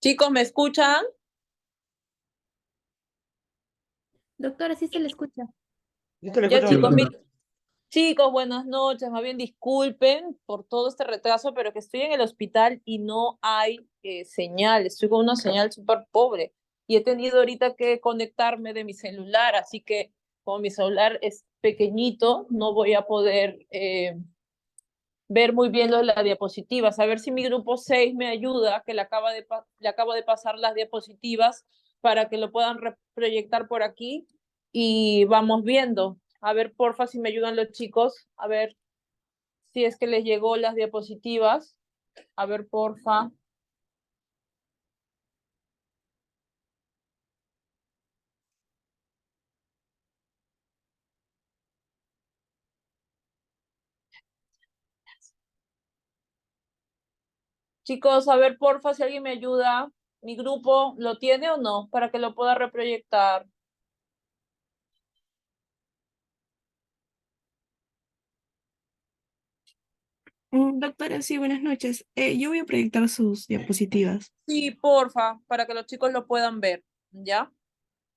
Chicos, ¿me escuchan? Doctora, sí se le escucha. Yo te lo Ya, escucho muy chicos, bien. chicos, buenas noches. Más bien disculpen por todo este retraso, pero que estoy en el hospital y no hay señal. Estoy con una señal súper pobre y he tenido ahorita que conectarme de mi celular, así que como mi celular es pequeñito, no voy a poder ver muy bien las diapositivas. A ver si mi grupo 6 me ayuda, que le acabo de pasar las diapositivas para que lo puedan proyectar por aquí y vamos viendo. A ver, porfa, si me ayudan los chicos, a ver si es que les llegó las diapositivas. A ver, porfa. Chicos, a ver, porfa, si alguien me ayuda. ¿Mi grupo lo tiene o no? Para que lo pueda reproyectar. Doctora, sí, buenas noches. Yo voy a proyectar sus diapositivas. Sí, porfa, para que los chicos lo puedan ver. ¿Ya?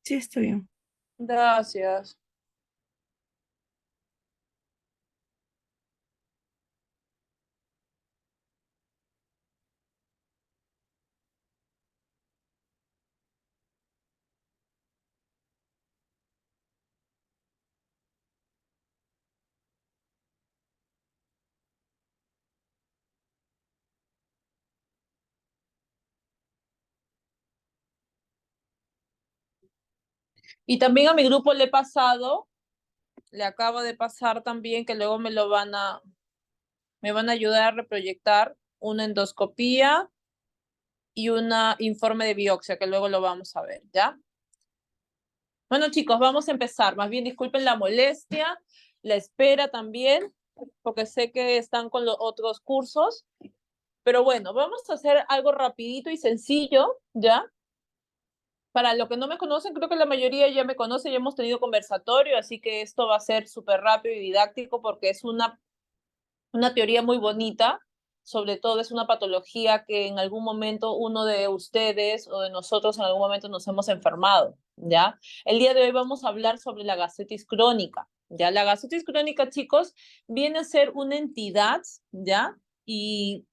Sí, está bien. Gracias. Y también a mi grupo le he pasado, le acabo de pasar también que luego me van a ayudar a reproyectar una endoscopía y un informe de biopsia, que luego lo vamos a ver, ¿ya? Bueno, chicos, vamos a empezar. Más bien, disculpen la molestia, la espera también, porque sé que están con los otros cursos. Pero bueno, vamos a hacer algo rapidito y sencillo, ¿ya? Para los que no me conocen, creo que la mayoría ya me conoce, ya hemos tenido conversatorio, así que esto va a ser súper rápido y didáctico porque es una teoría muy bonita, sobre todo es una patología que en algún momento uno de ustedes o de nosotros en algún momento nos hemos enfermado, ¿ya? El día de hoy vamos a hablar sobre la gastritis crónica, ¿ya? La gastritis crónica, chicos, viene a ser una entidad, ¿ya? Y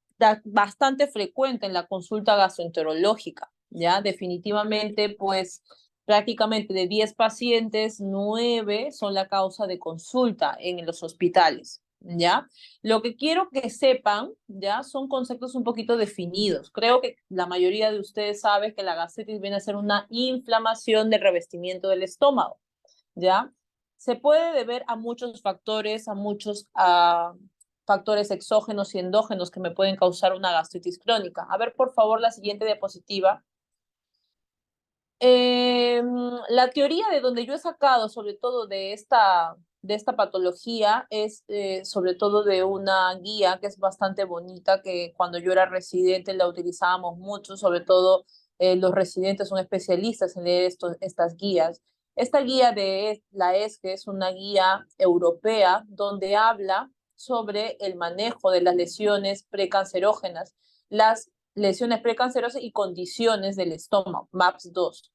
bastante frecuente en la consulta gastroenterológica, ¿ya? Definitivamente, pues prácticamente de 10 pacientes, 9 son la causa de consulta en los hospitales, ¿ya? Lo que quiero que sepan, ya, son conceptos un poquito definidos. Creo que la mayoría de ustedes sabe que la gastritis viene a ser una inflamación del revestimiento del estómago, ya. Se puede deber a muchos factores, a muchos factores exógenos y endógenos que me pueden causar una gastritis crónica. A ver, por favor, la siguiente diapositiva. La teoría de donde yo he sacado, sobre todo de esta patología, es sobre todo de una guía que es bastante bonita, que cuando yo era residente la utilizábamos mucho, sobre todo los residentes son especialistas en leer estas guías. Esta guía de la ESCE es una guía europea donde habla sobre el manejo de las lesiones precancerógenas, las lesiones precancerosas y condiciones del estómago, MAPS-2.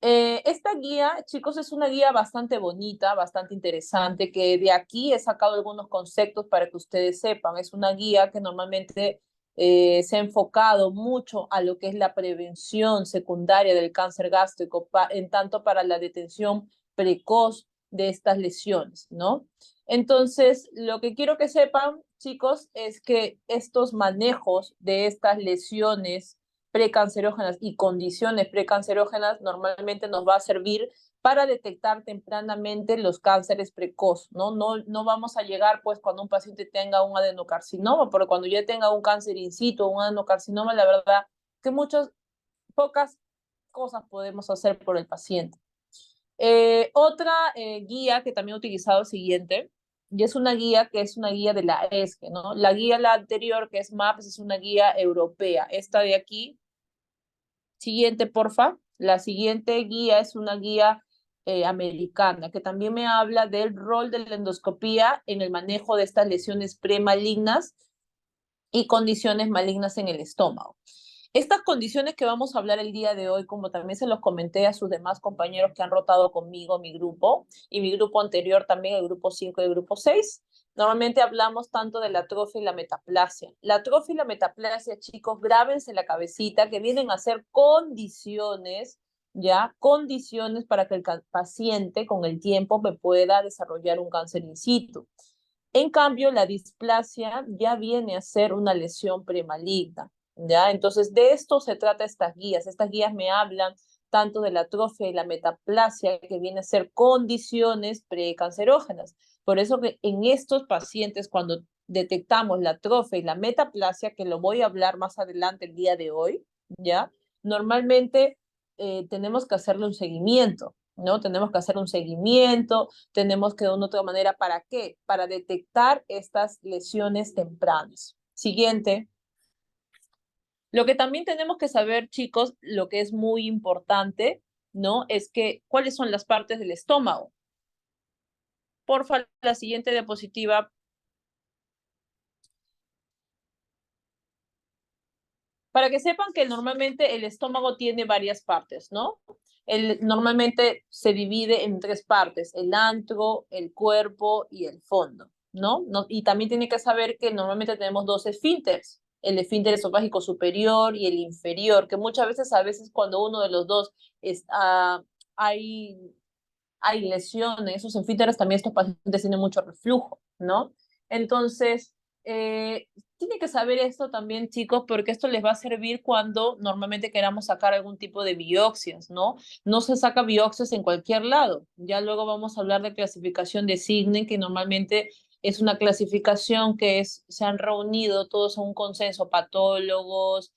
Esta guía, chicos, es una guía bastante bonita, bastante interesante, que de aquí he sacado algunos conceptos para que ustedes sepan. Es una guía que normalmente se ha enfocado mucho a lo que es la prevención secundaria del cáncer gástrico, en tanto para la detención precoz de estas lesiones, ¿no? Entonces, lo que quiero que sepan, chicos, es que estos manejos de estas lesiones precancerógenas y condiciones precancerógenas normalmente nos va a servir para detectar tempranamente los cánceres precoz, ¿no? No vamos a llegar pues cuando un paciente tenga un adenocarcinoma, pero cuando ya tenga un cáncer in situ, un adenocarcinoma, la verdad que pocas cosas podemos hacer por el paciente. Otra guía que también he utilizado es siguiente, y es una guía que es una guía de la ESGE, ¿no? La guía la anterior, que es MAPS, es una guía europea. Esta de aquí, siguiente, porfa. La siguiente guía es una guía americana, que también me habla del rol de la endoscopía en el manejo de estas lesiones premalignas y condiciones malignas en el estómago. Estas condiciones que vamos a hablar el día de hoy, como también se los comenté a sus demás compañeros que han rotado conmigo, mi grupo, y mi grupo anterior también, el grupo 5 y el grupo 6, normalmente hablamos tanto de la atrofia y la metaplasia. La atrofia y la metaplasia, chicos, grábense en la cabecita que vienen a ser condiciones, ¿ya? Condiciones para que el paciente con el tiempo me pueda desarrollar un cáncer in situ. En cambio, la displasia ya viene a ser una lesión premaligna, ¿ya? Entonces, de esto se trata estas guías. Estas guías me hablan tanto de la atrofia y la metaplasia, que viene a ser condiciones precancerógenas. Por eso que en estos pacientes, cuando detectamos la atrofia y la metaplasia, que lo voy a hablar más adelante el día de hoy, ¿ya? Normalmente tenemos que hacerle un seguimiento, ¿no? Tenemos que hacer un seguimiento, tenemos que de una otra manera, ¿para qué? Para detectar estas lesiones tempranas. Siguiente. Lo que también tenemos que saber, chicos, lo que es muy importante, ¿no? Es que, ¿cuáles son las partes del estómago? Porfa, la siguiente diapositiva. Para que sepan que normalmente el estómago tiene varias partes, ¿no? Normalmente se divide en tres partes, el antro, el cuerpo y el fondo, ¿no? Y también tiene que saber que normalmente tenemos dos esfínteres, el esfínter esofágico superior y el inferior, que muchas veces, a veces cuando uno de los dos hay, hay lesiones, esos esfínteres también estos pacientes tienen mucho reflujo, ¿no? Entonces, tiene que saber esto también, chicos, porque esto les va a servir cuando normalmente queramos sacar algún tipo de biopsias, ¿no? No se saca biopsias en cualquier lado. Ya luego vamos a hablar de clasificación de Signen, que normalmente es una clasificación que se han reunido todos a un consenso, patólogos,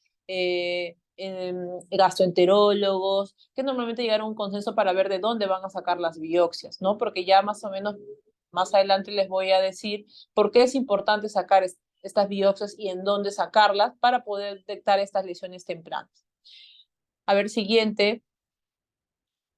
gastroenterólogos, que normalmente llegaron a un consenso para ver de dónde van a sacar las biopsias, ¿no? Porque ya más o menos más adelante les voy a decir por qué es importante sacar estas biopsias y en dónde sacarlas para poder detectar estas lesiones tempranas. A ver, siguiente.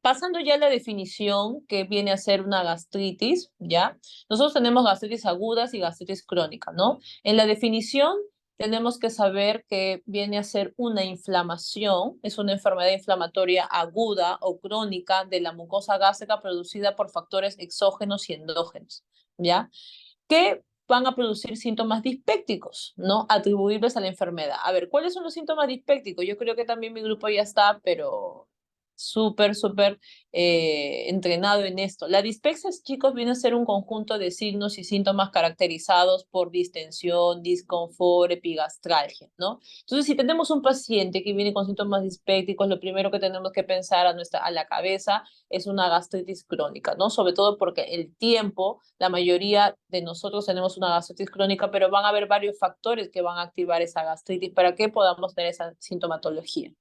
Pasando ya a la definición, que viene a ser una gastritis, ¿ya? Nosotros tenemos gastritis agudas y gastritis crónica, ¿no? En la definición tenemos que saber que viene a ser una inflamación, es una enfermedad inflamatoria aguda o crónica de la mucosa gástrica producida por factores exógenos y endógenos, ¿ya? Que van a producir síntomas dispépticos, ¿no? Atribuibles a la enfermedad. A ver, ¿cuáles son los síntomas dispépticos? Yo creo que también mi grupo ya está, pero súper entrenado en esto. La dispepsia, chicos, viene a ser un conjunto de signos y síntomas caracterizados por distensión, disconfort, epigastralgia, ¿no? Entonces, si tenemos un paciente que viene con síntomas dispépticos, lo primero que tenemos que pensar a la cabeza es una gastritis crónica, ¿no? Sobre todo porque el tiempo, la mayoría de nosotros tenemos una gastritis crónica, pero van a haber varios factores que van a activar esa gastritis para que podamos tener esa sintomatología.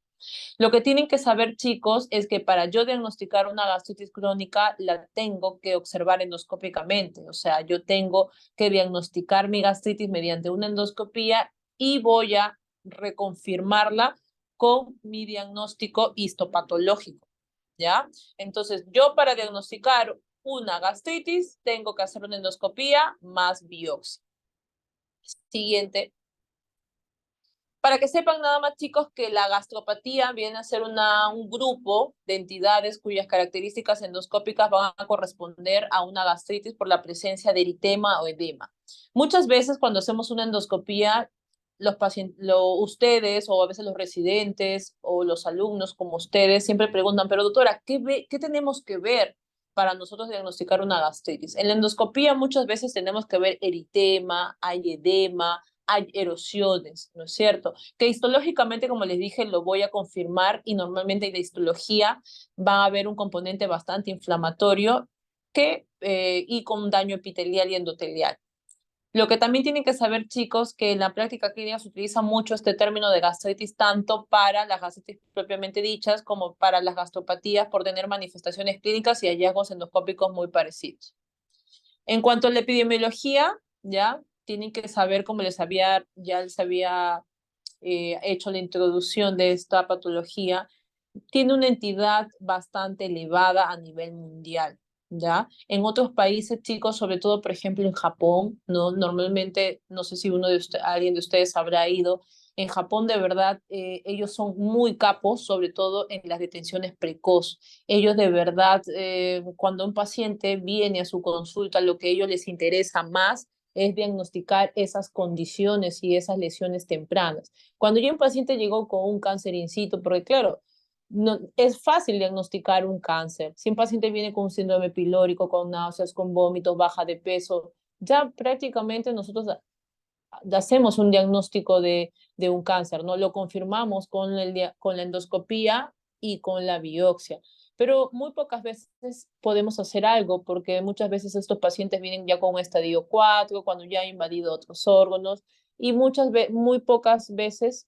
Lo que tienen que saber, chicos, es que para yo diagnosticar una gastritis crónica la tengo que observar endoscópicamente. O sea, yo tengo que diagnosticar mi gastritis mediante una endoscopía y voy a reconfirmarla con mi diagnóstico histopatológico, ¿ya? Entonces, yo para diagnosticar una gastritis tengo que hacer una endoscopía más biopsia. Siguiente. Para que sepan nada más, chicos, que la gastropatía viene a ser un grupo de entidades cuyas características endoscópicas van a corresponder a una gastritis por la presencia de eritema o edema. Muchas veces cuando hacemos una endoscopía, los pacientes, ustedes o a veces los residentes o los alumnos como ustedes siempre preguntan, pero doctora, ¿qué tenemos que ver para nosotros diagnosticar una gastritis? En la endoscopía muchas veces tenemos que ver eritema, hay edema, hay erosiones, ¿no es cierto? Que histológicamente, como les dije, lo voy a confirmar y normalmente en la histología va a haber un componente bastante inflamatorio y con daño epitelial y endotelial. Lo que también tienen que saber, chicos, que en la práctica clínica se utiliza mucho este término de gastritis tanto para las gastritis propiamente dichas como para las gastropatías por tener manifestaciones clínicas y hallazgos endoscópicos muy parecidos. En cuanto a la epidemiología, ya tienen que saber, como ya les había hecho la introducción de esta patología, tiene una entidad bastante elevada a nivel mundial, ¿ya? En otros países, chicos, sobre todo, por ejemplo, en Japón, ¿no? Normalmente, no sé si alguien de ustedes habrá ido, en Japón de verdad ellos son muy capos, sobre todo en las detenciones precoz. Ellos de verdad, cuando un paciente viene a su consulta, lo que a ellos les interesa más es diagnosticar esas condiciones y esas lesiones tempranas. Cuando ya un paciente llegó con un cáncer in situ, porque claro, no, es fácil diagnosticar un cáncer. Si un paciente viene con un síndrome pilórico, con náuseas, con vómitos, baja de peso, ya prácticamente nosotros hacemos un diagnóstico de un cáncer, ¿no? Lo confirmamos con la endoscopía y con la biopsia. Pero muy pocas veces podemos hacer algo porque muchas veces estos pacientes vienen ya con un estadio 4, cuando ya ha invadido otros órganos y muy pocas veces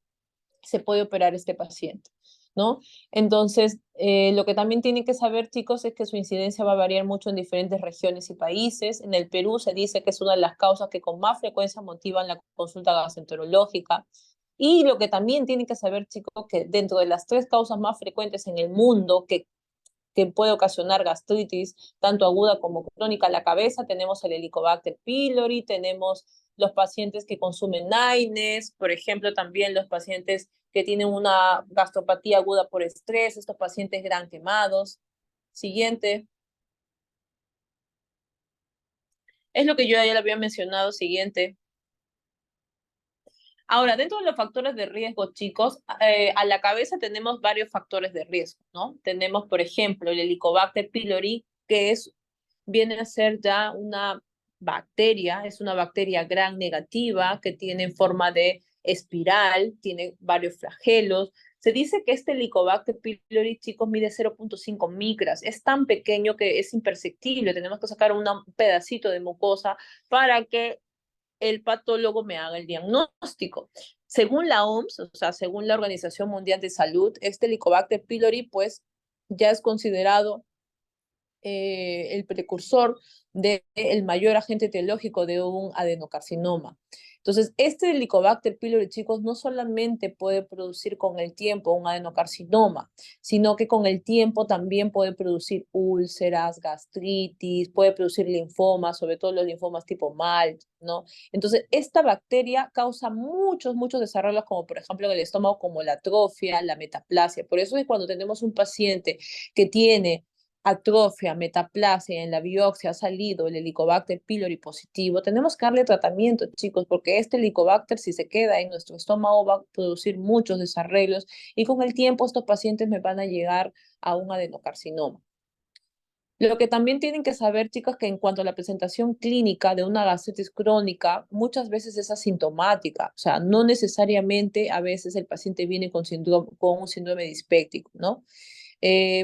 se puede operar este paciente, ¿no? Entonces, lo que también tienen que saber, chicos, es que su incidencia va a variar mucho en diferentes regiones y países. En el Perú se dice que es una de las causas que con más frecuencia motivan la consulta gastroenterológica. Y lo que también tienen que saber, chicos, que dentro de las 3 causas más frecuentes en el mundo que puede ocasionar gastritis, tanto aguda como crónica a la cabeza. Tenemos el Helicobacter pylori, tenemos los pacientes que consumen NAINES, por ejemplo, también los pacientes que tienen una gastropatía aguda por estrés, estos pacientes gran quemados. Siguiente. Es lo que yo ya le había mencionado. Siguiente. Ahora, dentro de los factores de riesgo, chicos, a la cabeza tenemos varios factores de riesgo, ¿no? Tenemos, por ejemplo, el Helicobacter pylori, viene a ser ya una bacteria, es una bacteria gram negativa que tiene forma de espiral, tiene varios flagelos. Se dice que este Helicobacter pylori, chicos, mide 0.5 micras, es tan pequeño que es imperceptible, tenemos que sacar un pedacito de mucosa para que el patólogo me haga el diagnóstico. Según la OMS, o sea, según la Organización Mundial de Salud, este Helicobacter pylori, pues, ya es considerado el precursor del mayor agente etiológico de un adenocarcinoma. Entonces, este Helicobacter pylori, chicos, no solamente puede producir con el tiempo un adenocarcinoma, sino que con el tiempo también puede producir úlceras, gastritis, puede producir linfomas, sobre todo los linfomas tipo MALT, ¿no? Entonces, esta bacteria causa muchos desarrollos, como por ejemplo en el estómago, como la atrofia, la metaplasia. Por eso es cuando tenemos un paciente que tiene atrofia, metaplasia, en la biopsia ha salido el Helicobacter pylori positivo, tenemos que darle tratamiento, chicos, porque este Helicobacter, si se queda en nuestro estómago, va a producir muchos desarreglos y con el tiempo estos pacientes me van a llegar a un adenocarcinoma. Lo que también tienen que saber, chicos, que en cuanto a la presentación clínica de una gastritis crónica, muchas veces es asintomática, o sea, no necesariamente a veces el paciente viene con un síndrome dispéptico, ¿no?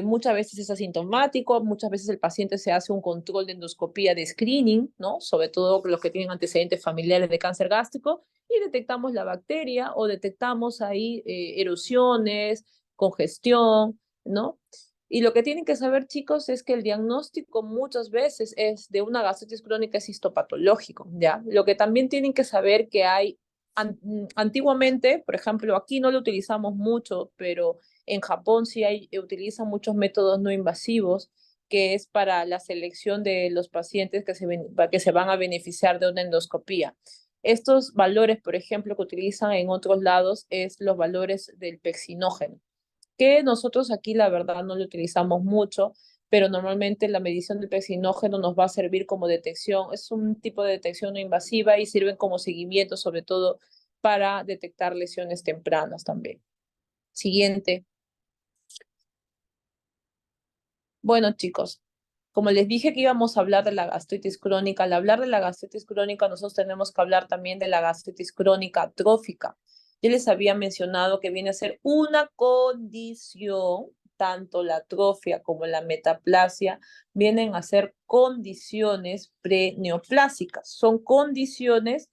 Muchas veces es asintomático, muchas veces el paciente se hace un control de endoscopía de screening, ¿no? Sobre todo los que tienen antecedentes familiares de cáncer gástrico, y detectamos la bacteria o detectamos ahí erosiones, congestión, ¿no? Y lo que tienen que saber, chicos, es que el diagnóstico muchas veces es de una gastritis crónica es histopatológico, ¿ya? Lo que también tienen que saber que hay, antiguamente, por ejemplo, aquí no lo utilizamos mucho, pero en Japón sí utilizan muchos métodos no invasivos, que es para la selección de los pacientes que se van a beneficiar de una endoscopía. Estos valores, por ejemplo, que utilizan en otros lados es los valores del pexinógeno, que nosotros aquí la verdad no lo utilizamos mucho, pero normalmente la medición del pexinógeno nos va a servir como detección, es un tipo de detección no invasiva y sirven como seguimiento sobre todo para detectar lesiones tempranas también. Siguiente. Bueno, chicos, como les dije que íbamos a hablar de la gastritis crónica, al hablar de la gastritis crónica, nosotros tenemos que hablar también de la gastritis crónica atrófica. Yo les había mencionado que viene a ser una condición, tanto la atrofia como la metaplasia vienen a ser condiciones preneoplásicas. Son condiciones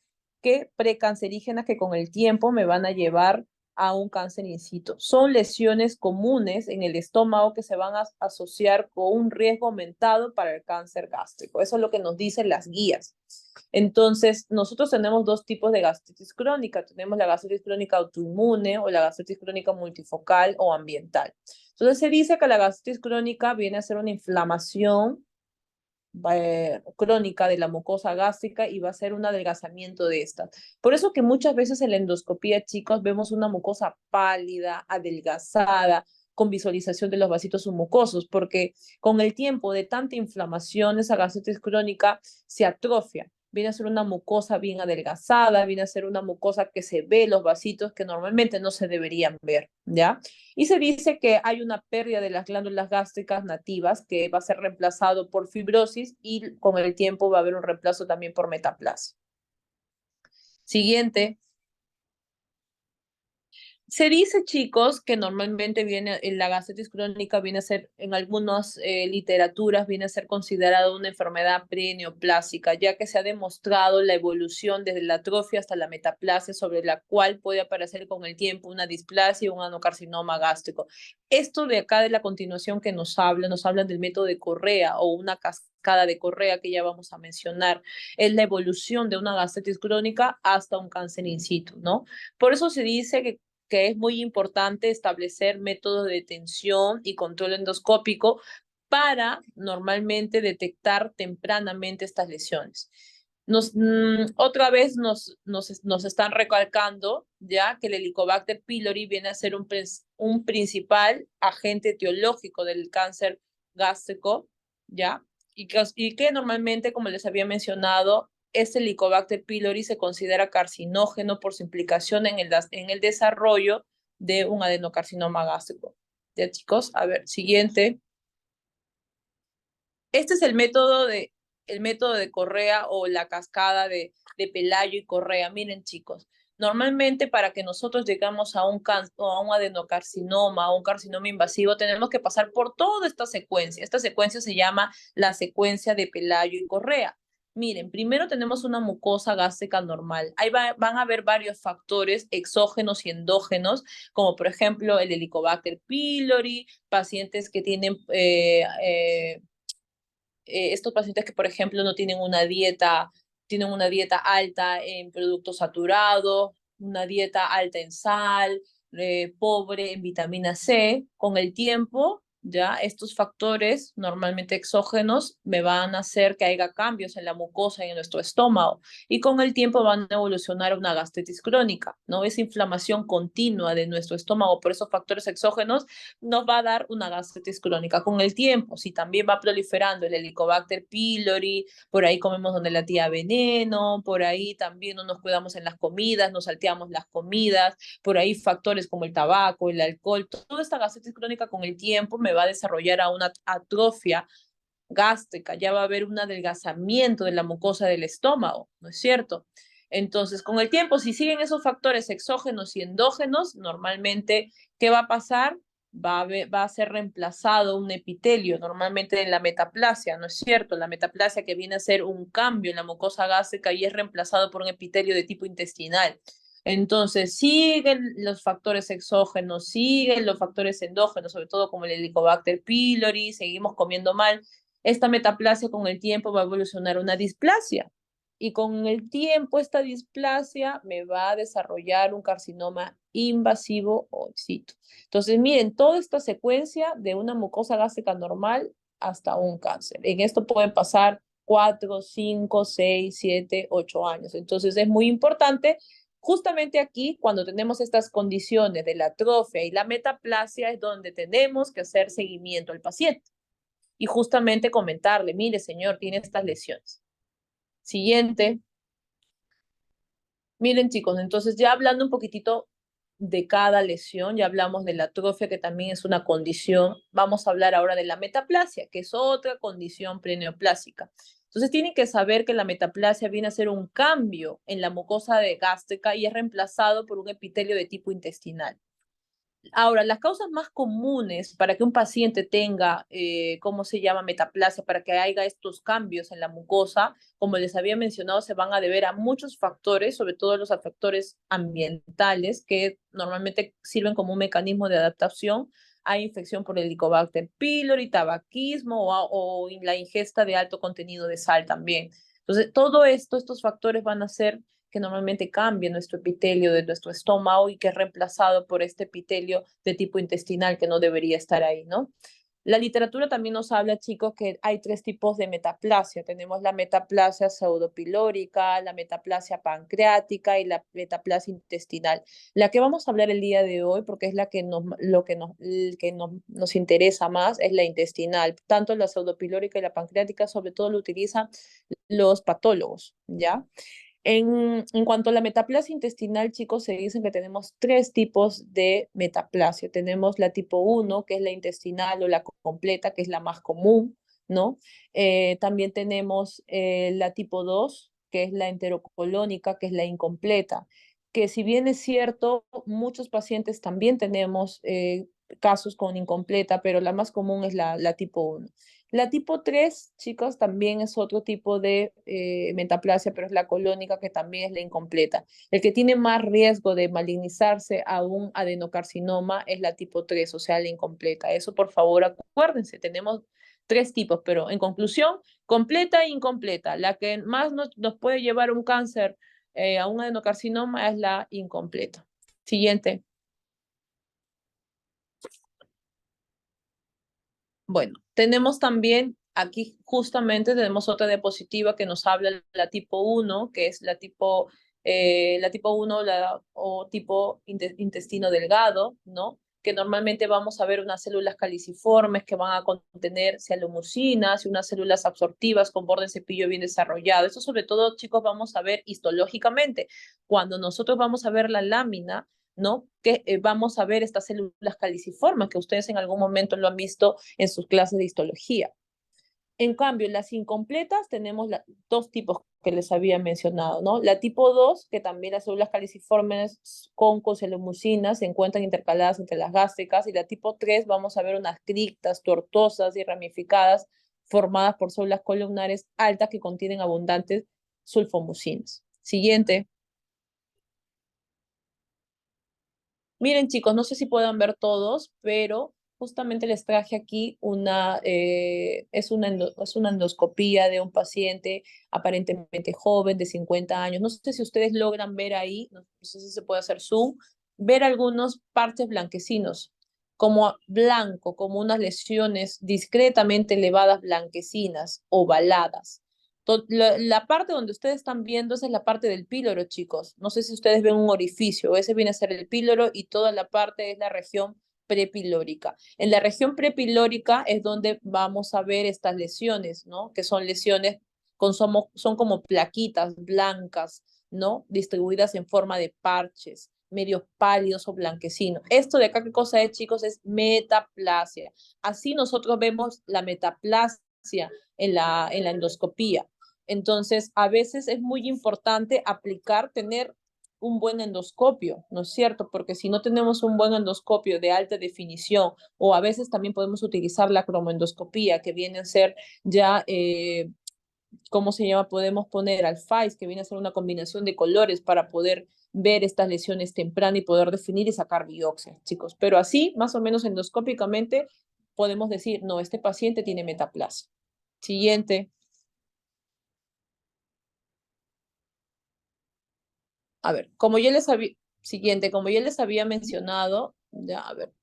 precancerígenas que con el tiempo me van a llevar a un cáncer in situ. Son lesiones comunes en el estómago que se van a asociar con un riesgo aumentado para el cáncer gástrico. Eso es lo que nos dicen las guías. Entonces, nosotros tenemos 2 tipos de gastritis crónica. Tenemos la gastritis crónica autoinmune o la gastritis crónica multifocal o ambiental. Entonces, se dice que la gastritis crónica viene a ser una inflamación crónica de la mucosa gástrica y va a ser un adelgazamiento de esta. Por eso que muchas veces en la endoscopía, chicos, vemos una mucosa pálida, adelgazada, con visualización de los vasitos submucosos, porque con el tiempo de tanta inflamación, esa gastritis crónica se atrofia. Viene a ser una mucosa bien adelgazada, viene a ser una mucosa que se ve los vasitos que normalmente no se deberían ver, ¿ya? Y se dice que hay una pérdida de las glándulas gástricas nativas que va a ser reemplazado por fibrosis y con el tiempo va a haber un reemplazo también por metaplasia. Siguiente. Se dice, chicos, que normalmente viene, la gastritis crónica viene a ser, en algunas literaturas, viene a ser considerada una enfermedad preneoplásica, ya que se ha demostrado la evolución desde la atrofia hasta la metaplasia, sobre la cual puede aparecer con el tiempo una displasia o un adenocarcinoma gástrico. Esto de acá de la continuación que nos hablan del método de Correa o una cascada de Correa que ya vamos a mencionar, es la evolución de una gastritis crónica hasta un cáncer in situ, ¿no? Por eso se dice que es muy importante establecer métodos de detención y control endoscópico para normalmente detectar tempranamente estas lesiones. Otra vez nos están recalcando ya que el Helicobacter pylori viene a ser un principal agente etiológico del cáncer gástrico, ¿ya? Y que normalmente, como les había mencionado, este Helicobacter pylori se considera carcinógeno por su implicación en el desarrollo de un adenocarcinoma gástrico. Ya, chicos, a ver, siguiente. Este es el método de Correa o la cascada de Pelayo y Correa. Miren, chicos, normalmente para que nosotros llegamos a un adenocarcinoma, a un carcinoma invasivo, tenemos que pasar por toda esta secuencia. Esta secuencia se llama la secuencia de Pelayo y Correa. Miren, primero tenemos una mucosa gástrica normal. Ahí van a haber varios factores exógenos y endógenos, como por ejemplo el Helicobacter pylori, pacientes que tienen estos pacientes que, por ejemplo, no tienen una dieta alta en productos saturados, una dieta alta en sal, pobre en vitamina C, con el tiempo, ya estos factores normalmente exógenos me van a hacer que haya cambios en la mucosa y en nuestro estómago, y con el tiempo van a evolucionar a una gastritis crónica, ¿no? Esa inflamación continua de nuestro estómago por esos factores exógenos nos va a dar una gastritis crónica con el tiempo. Si también va proliferando el Helicobacter pylori, por ahí comemos donde la tía veneno, por ahí también no nos cuidamos en las comidas, nos salteamos las comidas, por ahí factores como el tabaco, el alcohol, toda esta gastritis crónica con el tiempo me va a desarrollar a una atrofia gástrica, ya va a haber un adelgazamiento de la mucosa del estómago, ¿no es cierto? Entonces, con el tiempo, si siguen esos factores exógenos y endógenos, normalmente, ¿qué va a pasar? Va a ser reemplazado un epitelio, normalmente en la metaplasia, ¿no es cierto? La metaplasia que viene a ser un cambio en la mucosa gástrica y es reemplazado por un epitelio de tipo intestinal. Entonces, siguen los factores exógenos, siguen los factores endógenos, sobre todo como el Helicobacter pylori, seguimos comiendo mal. Esta metaplasia con el tiempo va a evolucionar una displasia y con el tiempo esta displasia me va a desarrollar un carcinoma invasivo o in situ. Entonces, miren, toda esta secuencia de una mucosa gástrica normal hasta un cáncer. En esto pueden pasar 4, 5, 6, 7, 8 años. Entonces, es muy importante. Justamente aquí, cuando tenemos estas condiciones de la atrofia y la metaplasia, es donde tenemos que hacer seguimiento al paciente y justamente comentarle, mire, señor, tiene estas lesiones. Siguiente. Miren, chicos, entonces ya hablando un poquitito de cada lesión, ya hablamos de la atrofia, que también es una condición. Vamos a hablar ahora de la metaplasia, que es otra condición preneoplásica. Entonces tienen que saber que la metaplasia viene a ser un cambio en la mucosa gástrica y es reemplazado por un epitelio de tipo intestinal. Ahora, las causas más comunes para que un paciente tenga, ¿cómo se llama? Metaplasia, para que haya estos cambios en la mucosa, como les había mencionado, se van a deber a muchos factores, sobre todo los factores ambientales, que normalmente sirven como un mecanismo de adaptación a infección por Helicobacter pylori, tabaquismo o la ingesta de alto contenido de sal también. Entonces, todo esto, estos factores van a ser que normalmente cambia nuestro epitelio de nuestro estómago y que es reemplazado por este epitelio de tipo intestinal que no debería estar ahí, ¿no? La literatura también nos habla, chicos, que hay tres tipos de metaplasia. Tenemos la metaplasia pseudopilórica, la metaplasia pancreática y la metaplasia intestinal. La que vamos a hablar el día de hoy, porque es la que nos interesa más, es la intestinal. Tanto la pseudopilórica y la pancreática, sobre todo, lo utilizan los patólogos, ¿ya? En cuanto a la metaplasia intestinal, chicos, se dicen que tenemos tres tipos de metaplasia. Tenemos la tipo 1, que es la intestinal o la completa, que es la más común, ¿no? También tenemos la tipo 2, que es la enterocolónica, que es la incompleta, que si bien es cierto, muchos pacientes también tenemos casos con incompleta, pero la más común es la tipo 1. La tipo 3, chicos, también es otro tipo de metaplasia, pero es la colónica, que también es la incompleta. El que tiene más riesgo de malignizarse a un adenocarcinoma es la tipo 3, o sea, la incompleta. Eso, por favor, acuérdense, tenemos tres tipos, pero en conclusión, completa e incompleta. La que más nos puede llevar a un cáncer, a un adenocarcinoma, es la incompleta. Siguiente. Bueno, tenemos también aquí justamente tenemos otra diapositiva que nos habla de la tipo 1, que es la tipo 1 o tipo intestino delgado, ¿no? Que normalmente vamos a ver unas células caliciformes que van a contener sialomucinas y unas células absortivas con borde de cepillo bien desarrollado. Eso sobre todo, chicos, vamos a ver histológicamente. Cuando nosotros vamos a ver la lámina, ¿no? Que vamos a ver estas células caliciformes, que ustedes en algún momento lo han visto en sus clases de histología. En cambio, las incompletas tenemos dos tipos que les había mencionado, ¿no? La tipo 2, que también las células caliciformes con cocelomucinas se encuentran intercaladas entre las gástricas, y la tipo 3 vamos a ver unas criptas tortuosas y ramificadas formadas por células columnares altas que contienen abundantes sulfomucinas. Siguiente. Miren, chicos, no sé si puedan ver todos, pero justamente les traje aquí es una endoscopía de un paciente aparentemente joven, de 50 años. No sé si ustedes logran ver ahí, no sé si se puede hacer zoom, ver algunos parches blanquecinos, como blanco, como unas lesiones discretamente elevadas, blanquecinas, ovaladas. La parte donde ustedes están viendo, esa es la parte del píloro, chicos. No sé si ustedes ven un orificio, ese viene a ser el píloro, y toda la parte es la región prepilórica. En la región prepilórica es donde vamos a ver estas lesiones, ¿no? Que son lesiones son como plaquitas blancas, ¿no? Distribuidas en forma de parches, medios pálidos o blanquecinos. Esto de acá, ¿qué cosa es, chicos? Es metaplasia. Así nosotros vemos la metaplasia en la endoscopía. Entonces, a veces es muy importante tener un buen endoscopio, ¿no es cierto? Porque si no tenemos un buen endoscopio de alta definición, o a veces también podemos utilizar la cromoendoscopía, que viene a ser ya, ¿cómo se llama? Podemos poner al FAIS, que viene a ser una combinación de colores para poder ver estas lesiones tempranas y poder definir y sacar biopsias, chicos. Pero así, más o menos endoscópicamente, podemos decir, no, este paciente tiene metaplasia. Siguiente. A ver, siguiente, como ya les había mencionado, ya, a ver,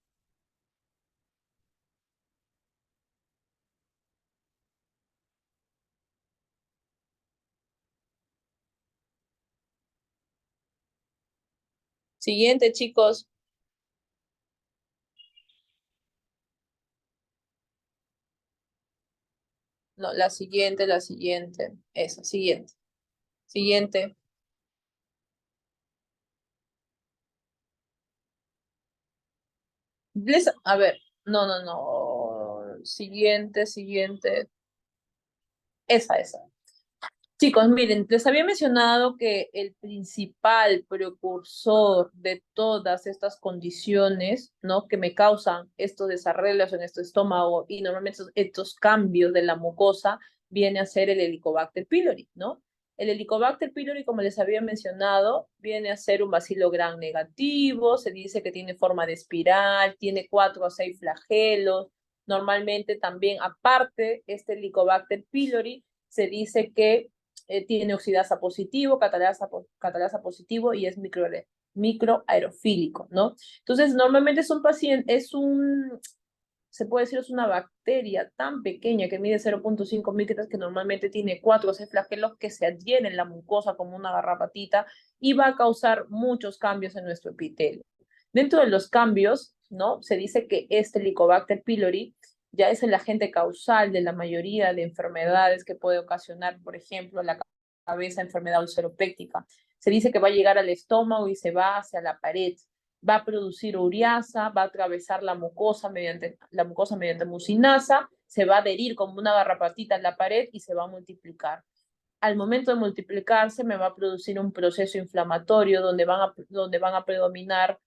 siguiente, chicos, no, esa, siguiente, a ver, no, siguiente, esa. Chicos, miren, les había mencionado que el principal precursor de todas estas condiciones, ¿no? Que me causan estos desarreglos en este estómago y normalmente estos cambios de la mucosa, viene a ser el Helicobacter pylori, ¿no? El Helicobacter pylori, como les había mencionado, viene a ser un bacilo gram negativo, se dice que tiene forma de espiral, tiene 4 a 6 flagelos. Normalmente también, aparte, este Helicobacter pylori se dice que tiene oxidasa positivo, catalasa positivo, y es microaerofílico, ¿no? Entonces, normalmente es un paciente, se puede decir es una bacteria tan pequeña que mide 0.5 micras, que normalmente tiene 4 o 6 flagelos que se adhieren en la mucosa como una garrapatita y va a causar muchos cambios en nuestro epitelio. Dentro de los cambios, ¿no? Se dice que este Helicobacter pylori ya es el agente causal de la mayoría de enfermedades que puede ocasionar, por ejemplo, la cabeza, enfermedad ulceropéctica. Se dice que va a llegar al estómago y se va hacia la pared, va a producir uriasa, va a atravesar la mucosa mediante mucinasa, se va a adherir como una garrapatita en la pared y se va a multiplicar. Al momento de multiplicarse me va a producir un proceso inflamatorio donde van a predominar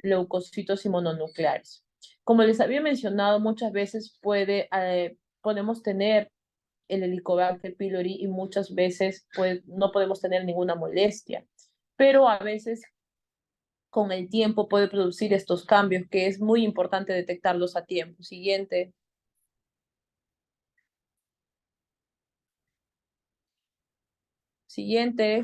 leucocitos y mononucleares. Como les había mencionado, muchas veces podemos tener el Helicobacter pylori y muchas veces no podemos tener ninguna molestia, pero a veces con el tiempo puede producir estos cambios que es muy importante detectarlos a tiempo. Siguiente. Siguiente.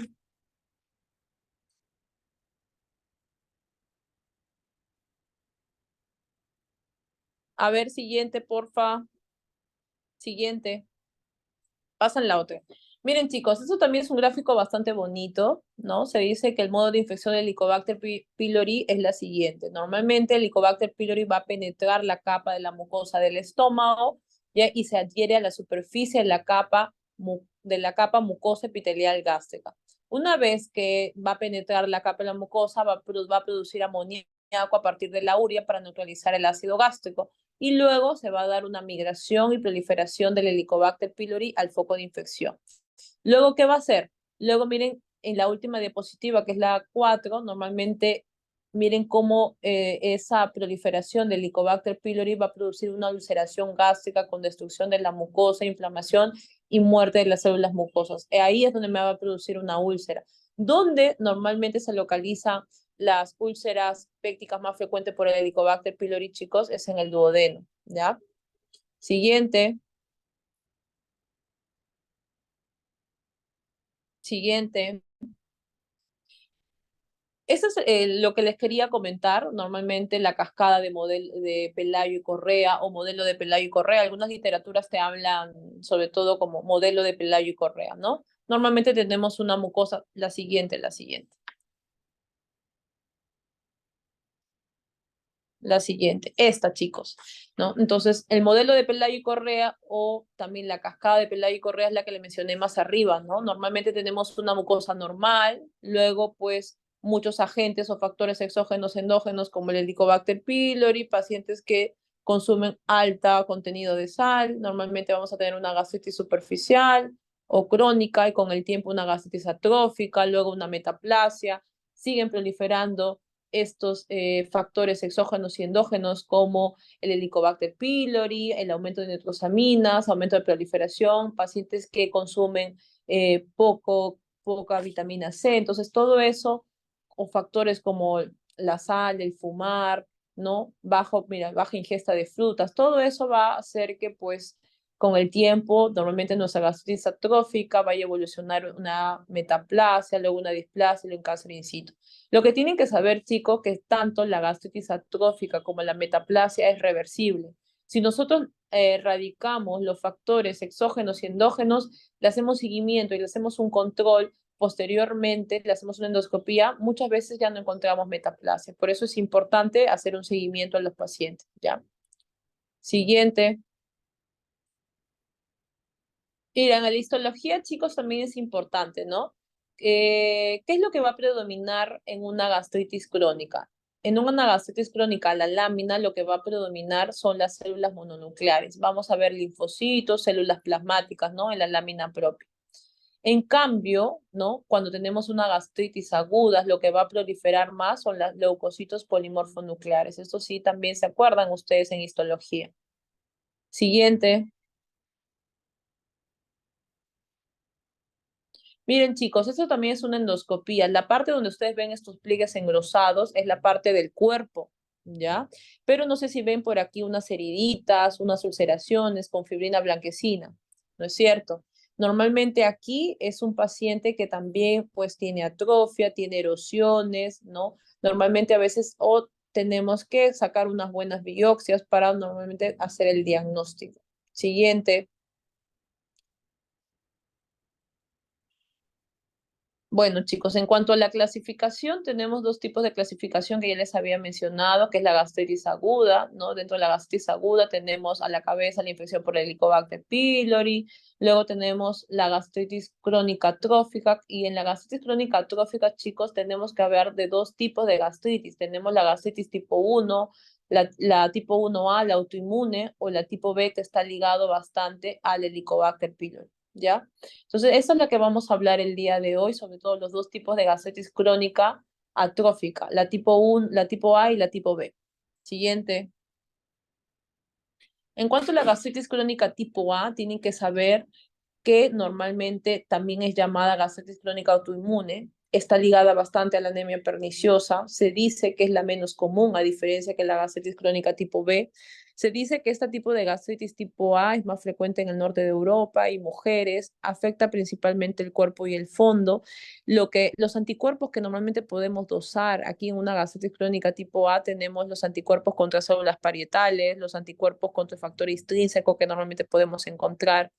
A ver, siguiente, porfa. Siguiente. Pasan la otra. Miren, chicos, eso también es un gráfico bastante bonito, ¿no? Se dice que el modo de infección del Helicobacter pylori es la siguiente. Normalmente el Helicobacter pylori va a penetrar la capa de la mucosa del estómago, ¿ya? Y se adhiere a la superficie de la capa mucosa epitelial gástrica. Una vez que va a penetrar la capa de la mucosa, va a producir amoníaco a partir de la urea para neutralizar el ácido gástrico y luego se va a dar una migración y proliferación del Helicobacter pylori al foco de infección. Luego, ¿qué va a hacer? Luego, miren, en la última diapositiva, que es la 4, normalmente, miren cómo esa proliferación del Helicobacter pylori va a producir una ulceración gástrica con destrucción de la mucosa, inflamación y muerte de las células mucosas. Ahí es donde me va a producir una úlcera. Donde normalmente se localiza las úlceras pépticas más frecuentes por el Helicobacter pylori, chicos, es en el duodeno, ¿ya? Siguiente. Siguiente. Eso es lo que les quería comentar. Normalmente la cascada de Pelayo y Correa o modelo de Pelayo y Correa. Algunas literaturas te hablan sobre todo como modelo de Pelayo y Correa, ¿no? Normalmente tenemos una mucosa, la siguiente. La siguiente, esta, chicos, ¿no? Entonces, el modelo de Pelayo y Correa o también la cascada de Pelayo y Correa es la que le mencioné más arriba, ¿no? Normalmente tenemos una mucosa normal, luego, pues, muchos agentes o factores exógenos, endógenos, como el Helicobacter pylori, pacientes que consumen alta contenido de sal, normalmente vamos a tener una gastritis superficial o crónica y con el tiempo una gastritis atrófica, luego una metaplasia, siguen proliferando estos factores exógenos y endógenos como el Helicobacter pylori, el aumento de nitrosaminas, aumento de proliferación, pacientes que consumen poca vitamina C. Entonces, todo eso, o factores como la sal, el fumar, ¿no? Baja ingesta de frutas, todo eso va a hacer que, pues, con el tiempo, normalmente nuestra gastritis atrófica vaya a evolucionar una metaplasia, luego una displasia, luego un cáncer in situ. Lo que tienen que saber, chicos, que tanto la gastritis atrófica como la metaplasia es reversible. Si nosotros erradicamos los factores exógenos y endógenos, le hacemos seguimiento y le hacemos un control, posteriormente le hacemos una endoscopía, muchas veces ya no encontramos metaplasia. Por eso es importante hacer un seguimiento a los pacientes, ¿ya? Siguiente. Mira, en la histología, chicos, también es importante, ¿no? ¿Qué es lo que va a predominar en una gastritis crónica? En una gastritis crónica, la lámina, lo que va a predominar son las células mononucleares. Vamos a ver linfocitos, células plasmáticas, ¿no? En la lámina propia. En cambio, ¿no? Cuando tenemos una gastritis aguda, lo que va a proliferar más son los leucocitos polimorfonucleares. Esto sí, también se acuerdan ustedes en histología. Siguiente. Miren, chicos, esto también es una endoscopía. La parte donde ustedes ven estos pliegues engrosados es la parte del cuerpo, ¿ya? Pero no sé si ven por aquí unas heriditas, unas ulceraciones con fibrina blanquecina, ¿no es cierto? Normalmente aquí es un paciente que también pues tiene atrofia, tiene erosiones, ¿no? Normalmente a veces tenemos que sacar unas buenas biopsias para normalmente hacer el diagnóstico. Siguiente. Bueno, chicos, en cuanto a la clasificación, tenemos dos tipos de clasificación que ya les había mencionado, que es la gastritis aguda, ¿no? Dentro de la gastritis aguda tenemos a la cabeza la infección por el Helicobacter pylori, luego tenemos la gastritis crónica trófica, y en la gastritis crónica trófica, chicos, tenemos que hablar de dos tipos de gastritis. Tenemos la gastritis tipo 1, la tipo 1A, la autoinmune, o la tipo B, que está ligado bastante al Helicobacter pylori, ¿ya? Entonces, esa es la que vamos a hablar el día de hoy, sobre todo los dos tipos de gastritis crónica atrófica, la tipo 1, la tipo A y la tipo B. Siguiente. En cuanto a la gastritis crónica tipo A, tienen que saber que normalmente también es llamada gastritis crónica autoinmune, está ligada bastante a la anemia perniciosa, se dice que es la menos común, a diferencia que la gastritis crónica tipo B. Se dice que este tipo de gastritis tipo A es más frecuente en el norte de Europa y mujeres, afecta principalmente el cuerpo y el fondo. Los anticuerpos que normalmente podemos dosar aquí en una gastritis crónica tipo A, tenemos los anticuerpos contra células parietales, los anticuerpos contra el factor intrínseco que normalmente podemos encontrar.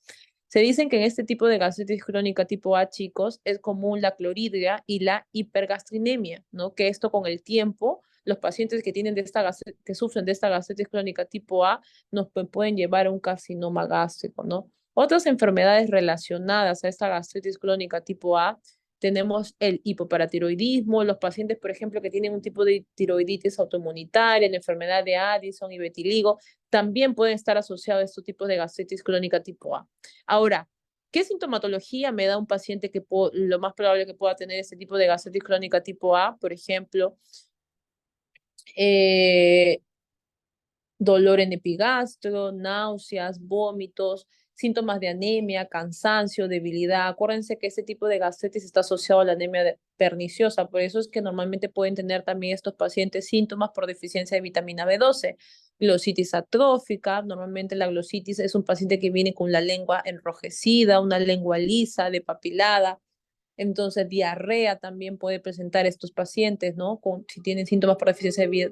Se dicen que en este tipo de gastritis crónica tipo A, chicos, es común la clorhidria y la hipergastrinemia, ¿no? Que esto con el tiempo, los pacientes que tienen que sufren de esta gastritis crónica tipo A nos pueden llevar a un carcinoma gástrico, ¿no? Otras enfermedades relacionadas a esta gastritis crónica tipo A, tenemos el hipoparatiroidismo, los pacientes, por ejemplo, que tienen un tipo de tiroiditis autoinmunitaria, la enfermedad de Addison y vitiligo, también pueden estar asociados a estos tipos de gastritis crónica tipo A. Ahora, ¿qué sintomatología me da un paciente que lo más probable que pueda tener este tipo de gastritis crónica tipo A? Por ejemplo, eh, dolor en epigastro, náuseas, vómitos, síntomas de anemia, cansancio, debilidad. Acuérdense que este tipo de gastritis está asociado a la anemia perniciosa, por eso es que normalmente pueden tener también estos pacientes síntomas por deficiencia de vitamina B12. Glositis atrófica, normalmente la glositis es un paciente que viene con la lengua enrojecida, una lengua lisa, depapilada. Entonces, diarrea también puede presentar estos pacientes, ¿no? Si tienen síntomas por deficiencia de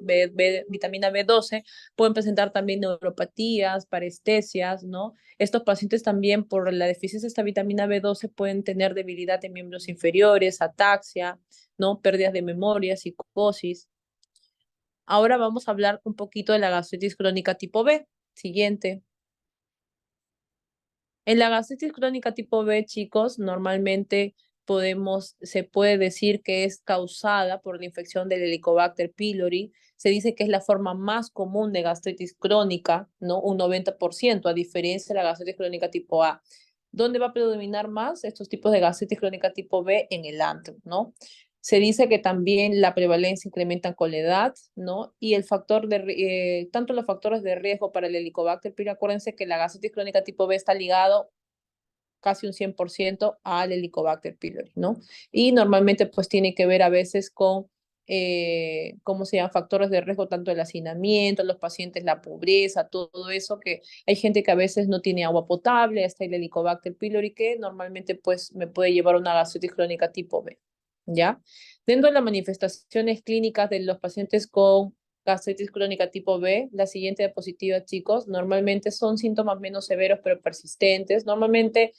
vitamina B12, pueden presentar también neuropatías, parestesias, ¿no? Estos pacientes también por la deficiencia de esta vitamina B12 pueden tener debilidad de miembros inferiores, ataxia, ¿no? Pérdidas de memoria, psicosis. Ahora vamos a hablar un poquito de la gastritis crónica tipo B. Siguiente. En la gastritis crónica tipo B, chicos, normalmente se puede decir que es causada por la infección del Helicobacter pylori. Se dice que es la forma más común de gastritis crónica, ¿no? Un 90%, a diferencia de la gastritis crónica tipo A. ¿Dónde va a predominar más estos tipos de gastritis crónica tipo B? En el antro, ¿no? Se dice que también la prevalencia incrementa con la edad, ¿no? Y tanto los factores de riesgo para el Helicobacter pylori, acuérdense que la gastritis crónica tipo B está ligado casi un 100% al Helicobacter pylori, ¿no? Y normalmente pues tiene que ver a veces con, ¿cómo se llama? Factores de riesgo, tanto el hacinamiento, los pacientes, la pobreza, todo eso, que hay gente que a veces no tiene agua potable, está el Helicobacter pylori, que normalmente pues me puede llevar a una gastritis crónica tipo B, ¿ya? Dentro de las manifestaciones clínicas de los pacientes con gastritis crónica tipo B, la siguiente diapositiva, chicos, normalmente son síntomas menos severos pero persistentes. Normalmente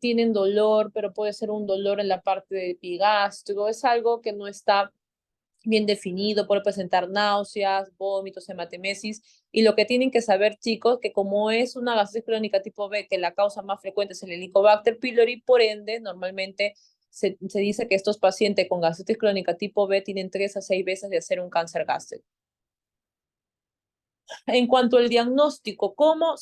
tienen dolor, pero puede ser un dolor en la parte del epigastro. Es algo que no está bien definido, puede presentar náuseas, vómitos, hematemesis. Y lo que tienen que saber, chicos, que como es una gastritis crónica tipo B, que la causa más frecuente es el Helicobacter pylori, por ende, normalmente se dice que estos pacientes con gastritis crónica tipo B tienen 3 a 6 veces de hacer un cáncer gástrico. En cuanto al diagnóstico, ¿cómo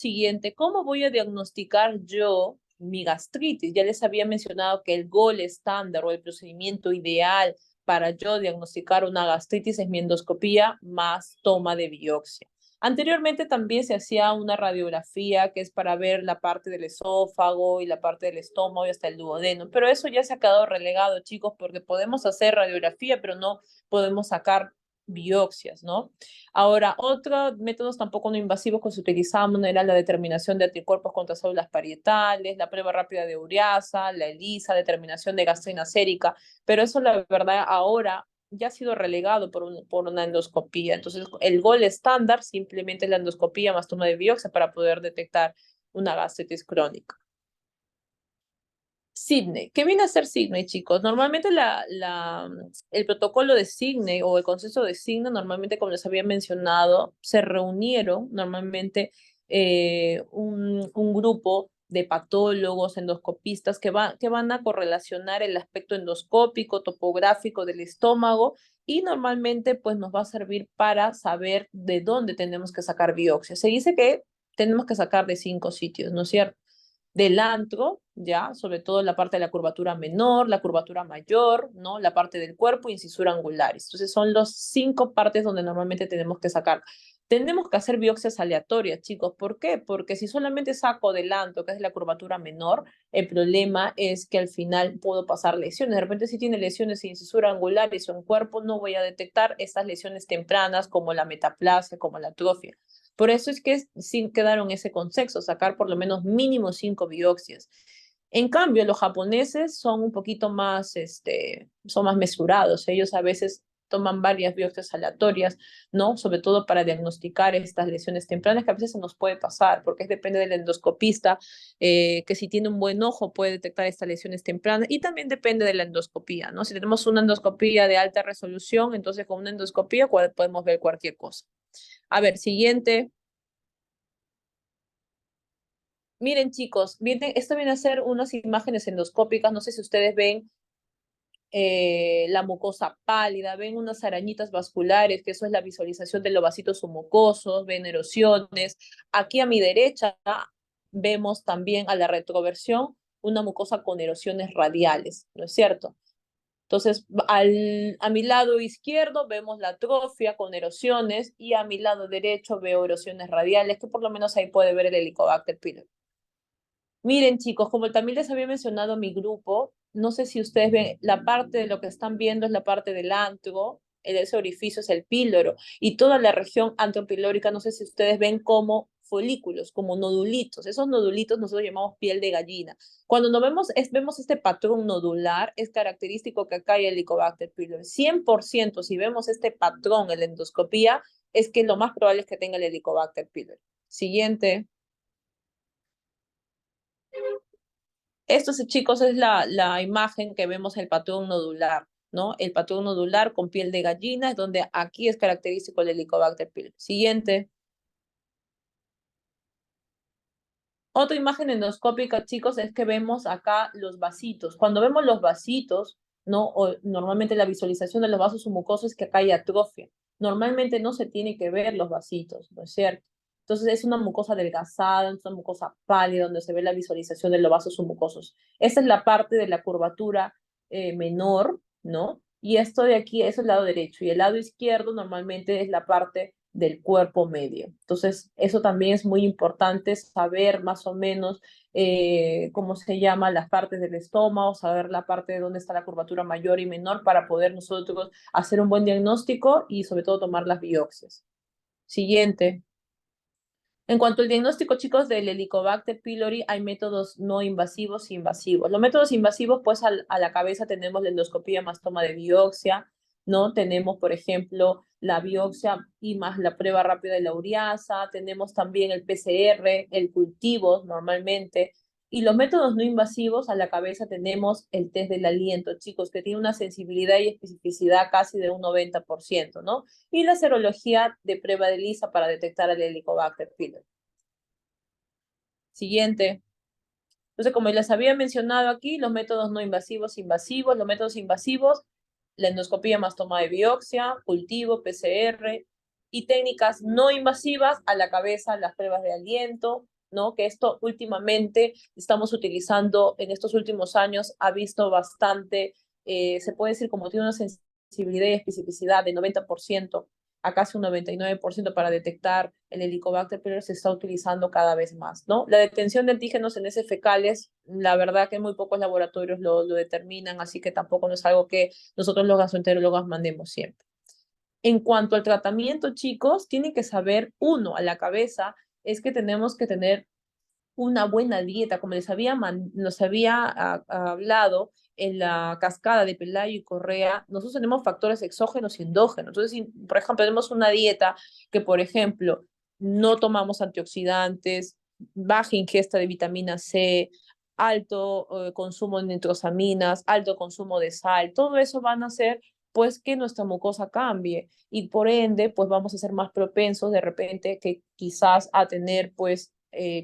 voy a diagnosticar yo mi gastritis? Ya les había mencionado que el gol estándar o el procedimiento ideal para yo diagnosticar una gastritis es mi endoscopía más toma de biopsia. Anteriormente también se hacía una radiografía que es para ver la parte del esófago y la parte del estómago y hasta el duodeno, pero eso ya se ha quedado relegado, chicos, porque podemos hacer radiografía, pero no podemos sacar biopsias, ¿no? Ahora, otros métodos tampoco no invasivos que se utilizaban era la determinación de anticuerpos contra células parietales, la prueba rápida de ureasa, la ELISA, determinación de gastrina sérica, pero eso la verdad ahora ya ha sido relegado por una endoscopía. Entonces, el gol estándar simplemente es la endoscopía más toma de biopsia para poder detectar una gastritis crónica. Sydney. ¿Qué viene a ser Sydney, chicos? Normalmente el protocolo de Sydney o el consenso de Sydney, normalmente, como les había mencionado, se reunieron normalmente un grupo de patólogos, endoscopistas que van a correlacionar el aspecto endoscópico, topográfico del estómago y normalmente pues nos va a servir para saber de dónde tenemos que sacar biopsia. Se dice que tenemos que sacar de 5 sitios, ¿no es cierto? Del antro, ya, sobre todo la parte de la curvatura menor, la curvatura mayor, ¿no? La parte del cuerpo, incisura angulares. Entonces son los 5 partes donde normalmente tenemos que sacar. Tenemos que hacer biopsias aleatorias, chicos. ¿Por qué? Porque si solamente saco del antro, que es la curvatura menor, el problema es que al final puedo pasar lesiones. De repente si tiene lesiones en incisura angulares o en cuerpo, no voy a detectar estas lesiones tempranas como la metaplasia, como la atrofia. Por eso es que sí quedaron ese consenso, sacar por lo menos mínimo 5 biopsias. En cambio, los japoneses son un poquito más, son más mesurados. Ellos a veces toman varias biopsias aleatorias, ¿no? Sobre todo para diagnosticar estas lesiones tempranas que a veces se nos puede pasar, porque depende del endoscopista, que si tiene un buen ojo puede detectar estas lesiones tempranas y también depende de la endoscopía, ¿no? Si tenemos una endoscopía de alta resolución, entonces con una endoscopía podemos ver cualquier cosa. A ver, siguiente. Miren, chicos, esto viene a ser unas imágenes endoscópicas. No sé si ustedes ven la mucosa pálida, ven unas arañitas vasculares, que eso es la visualización de los vasitos submucosos, ven erosiones. Aquí a mi derecha vemos también a la retroversión una mucosa con erosiones radiales, ¿no es cierto? Entonces, a mi lado izquierdo vemos la atrofia con erosiones y a mi lado derecho veo erosiones radiales, que por lo menos ahí puede ver el Helicobacter pylori. Miren, chicos, como también les había mencionado mi grupo, no sé si ustedes ven, la parte de lo que están viendo es la parte del antro, ese orificio es el píloro, y toda la región antropilórica, no sé si ustedes ven como folículos, como nodulitos. Esos nodulitos nosotros llamamos piel de gallina. Cuando nos vemos este patrón nodular, es característico que acá hay Helicobacter pylori. 100%, si vemos este patrón en la endoscopía, es que lo más probable es que tenga el Helicobacter pylori. Siguiente. Esto, chicos, es la imagen que vemos el patrón nodular, ¿no? El patrón nodular con piel de gallina, es donde aquí es característico el Helicobacter pylori. Siguiente. Otra imagen endoscópica, chicos, es que vemos acá los vasitos. Cuando vemos los vasitos, ¿no? O normalmente la visualización de los vasos submucosos es que acá hay atrofia. Normalmente no se tiene que ver los vasitos, ¿no es cierto? Entonces es una mucosa adelgazada, es una mucosa pálida donde se ve la visualización de los vasos submucosos. Esa es la parte de la curvatura menor, ¿no? Y esto de aquí es el lado derecho y el lado izquierdo normalmente es la parte del cuerpo medio. Entonces, eso también es muy importante, saber más o menos cómo se llaman las partes del estómago, saber la parte de dónde está la curvatura mayor y menor para poder nosotros hacer un buen diagnóstico y sobre todo tomar las biopsias. Siguiente. En cuanto al diagnóstico, chicos, del Helicobacter pylori, hay métodos no invasivos e invasivos. Los métodos invasivos, pues a la cabeza tenemos la endoscopía más toma de biopsia, ¿no? Tenemos, por ejemplo, la biopsia y más la prueba rápida de la ureasa, tenemos también el PCR, el cultivo normalmente, y los métodos no invasivos a la cabeza tenemos el test del aliento, chicos, que tiene una sensibilidad y especificidad casi de un 90%, ¿no? Y la serología de prueba de ELISA para detectar el Helicobacter pylori. Siguiente. Entonces, como les había mencionado aquí, los métodos no invasivos, invasivos, los métodos invasivos, la endoscopía más toma de biopsia, cultivo, PCR, y técnicas no invasivas a la cabeza, las pruebas de aliento, ¿no? Que esto últimamente estamos utilizando en estos últimos años, ha visto bastante, se puede decir como tiene una sensibilidad y especificidad de 90%, a casi un 99% para detectar el Helicobacter pylori se está utilizando cada vez más, ¿no? La detención de antígenos en heces fecales, la verdad que muy pocos laboratorios lo determinan, así que tampoco no es algo que nosotros los gastroenterólogos mandemos siempre. En cuanto al tratamiento, chicos, tienen que saber, uno, a la cabeza, es que tenemos que tener una buena dieta, como nos había hablado en la cascada de Pelayo y Correa, nosotros tenemos factores exógenos y endógenos. Entonces, si, por ejemplo, tenemos una dieta que, por ejemplo, no tomamos antioxidantes, baja ingesta de vitamina C, alto consumo de nitrosaminas, alto consumo de sal, todo eso van a hacer pues que nuestra mucosa cambie y por ende pues vamos a ser más propensos de repente que quizás a tener pues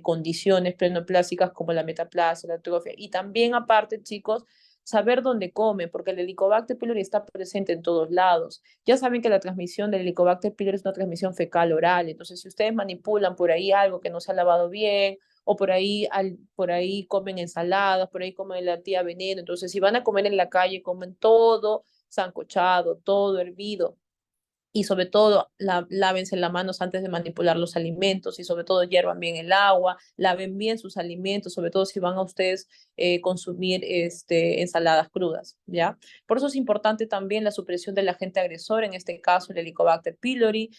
condiciones plenoplásicas como la metaplasia, la atrofia y también aparte chicos saber dónde come, porque el Helicobacter pylori está presente en todos lados. Ya saben que la transmisión del Helicobacter pylori es una transmisión fecal oral, entonces si ustedes manipulan por ahí algo que no se ha lavado bien, o por ahí comen ensaladas, por ahí comen la tía veneno, entonces si van a comer en la calle, comen todo sancochado, todo hervido, y sobre todo lávense las manos antes de manipular los alimentos y sobre todo hiervan bien el agua, laven bien sus alimentos, sobre todo si van a ustedes consumir ensaladas crudas, ¿ya? Por eso es importante también la supresión del agente agresor, en este caso el Helicobacter pylori.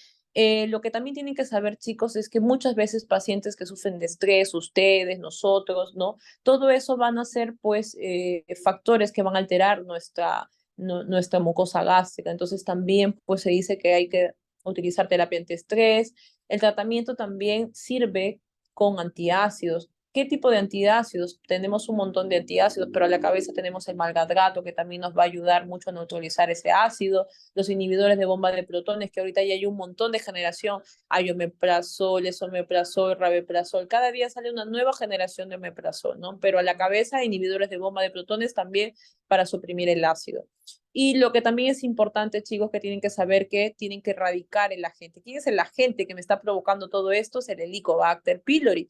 Lo que también tienen que saber, chicos, es que muchas veces pacientes que sufren de estrés, ustedes, nosotros, ¿no? Todo eso van a ser, pues, factores que van a alterar nuestra mucosa gástrica. Entonces también pues se dice que hay que utilizar terapia antiestrés. El tratamiento también sirve con antiácidos. ¿Qué tipo de antiácidos? Tenemos un montón de antiácidos, pero a la cabeza tenemos el malgadrato que también nos va a ayudar mucho a neutralizar ese ácido. Los inhibidores de bomba de protones, que ahorita ya hay un montón de generación. Hay omeprazol, esomeprazol, rabeprazol. Cada día sale una nueva generación de omeprazol, ¿no? Pero a la cabeza, inhibidores de bomba de protones también para suprimir el ácido. Y lo que también es importante, chicos, que tienen que saber que tienen que erradicar el agente. ¿Quién es el agente que me está provocando todo esto? Es el Helicobacter pylori.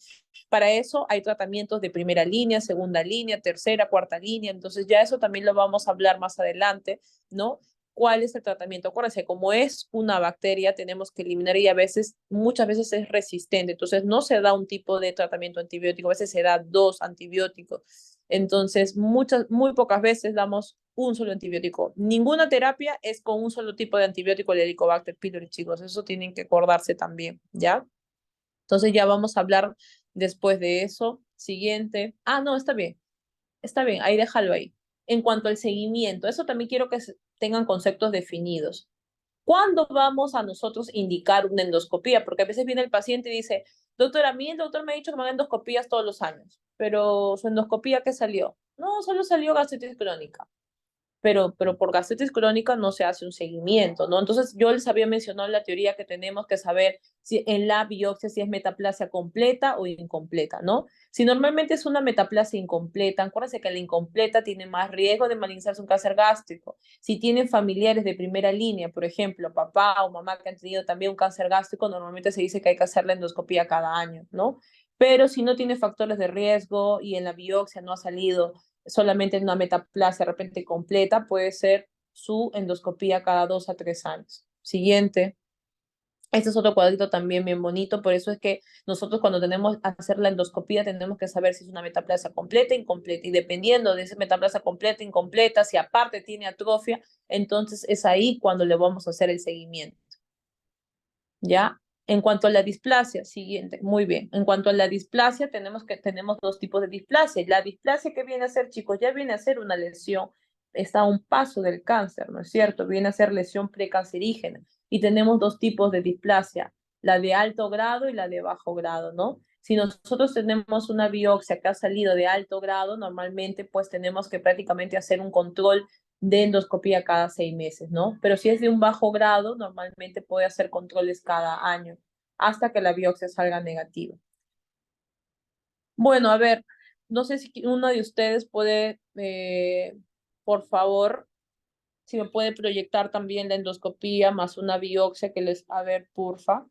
Para eso hay tratamientos de primera línea, segunda línea, tercera, cuarta línea. Entonces ya eso también lo vamos a hablar más adelante, ¿no? ¿Cuál es el tratamiento? Acuérdense, como es una bacteria, tenemos que eliminar y a veces, muchas veces es resistente. Entonces no se da un tipo de tratamiento antibiótico, a veces se da 2 antibióticos. Entonces, muy pocas veces damos un solo antibiótico. Ninguna terapia es con un solo tipo de antibiótico, el Helicobacter pylori, chicos. Eso tienen que acordarse también, ¿ya? Entonces ya vamos a hablar después de eso. Siguiente. Ah, no, está bien, ahí déjalo ahí. En cuanto al seguimiento, eso también quiero que tengan conceptos definidos. ¿Cuándo vamos a nosotros indicar una endoscopía? Porque a veces viene el paciente y dice, doctora, a mí el doctor me ha dicho que me hagan endoscopías todos los años, pero su endoscopía, ¿qué salió? No, solo salió gastritis crónica, pero por gastritis crónica no se hace un seguimiento, ¿no? Entonces yo les había mencionado la teoría que tenemos que saber si en la biopsia si es metaplasia completa o incompleta, ¿no? Si normalmente es una metaplasia incompleta, acuérdense que la incompleta tiene más riesgo de malinizarse un cáncer gástrico. Si tienen familiares de primera línea, por ejemplo, papá o mamá que han tenido también un cáncer gástrico, normalmente se dice que hay que hacer la endoscopía cada año, ¿no? Pero si no tiene factores de riesgo y en la biopsia no ha salido solamente en una metaplasia de repente completa, puede ser su endoscopía cada 2 a 3 años. Siguiente. Este es otro cuadrito también bien bonito, por eso es que nosotros cuando tenemos que hacer la endoscopía tenemos que saber si es una metaplasia completa, incompleta, y dependiendo de esa metaplasia completa, incompleta, si aparte tiene atrofia, entonces es ahí cuando le vamos a hacer el seguimiento. ¿Ya? En cuanto a la displasia, siguiente, muy bien. En cuanto a la displasia, tenemos 2 tipos de displasia. La displasia que viene a ser, chicos, ya viene a ser una lesión, está a un paso del cáncer, ¿no es cierto? Viene a ser lesión precancerígena. Y tenemos 2 tipos de displasia, la de alto grado y la de bajo grado, ¿no? Si nosotros tenemos una biopsia que ha salido de alto grado, normalmente pues tenemos que prácticamente hacer un control de endoscopía cada 6 meses, ¿no? Pero si es de un bajo grado, normalmente puede hacer controles cada año hasta que la biopsia salga negativa. Bueno, a ver, no sé si uno de ustedes puede, por favor, si me puede proyectar también la endoscopía más una biopsia que a ver, porfa,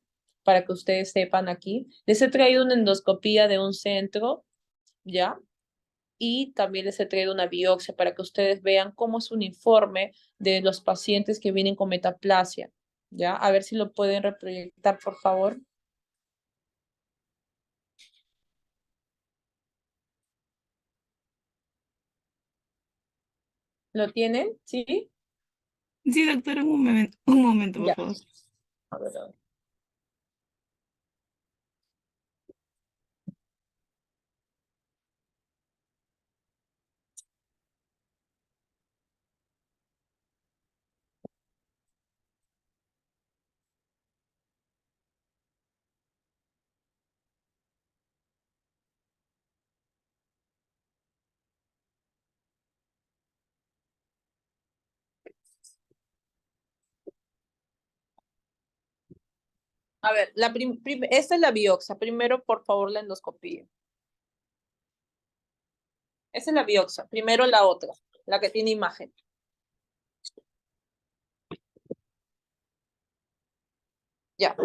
para que ustedes sepan aquí. Les he traído una endoscopía de un centro, ¿ya? Y también les he traído una biopsia para que ustedes vean cómo es un informe de los pacientes que vienen con metaplasia, ¿ya? A ver si lo pueden reproyectar, por favor. ¿Lo tienen? ¿Sí? Sí, doctora, un momento, por Ya. favor. A ver, a ver. A ver, esta es la biopsia. Primero, por favor, la endoscopía. Esa es la biopsia. Primero la otra, la que tiene imagen. Ya.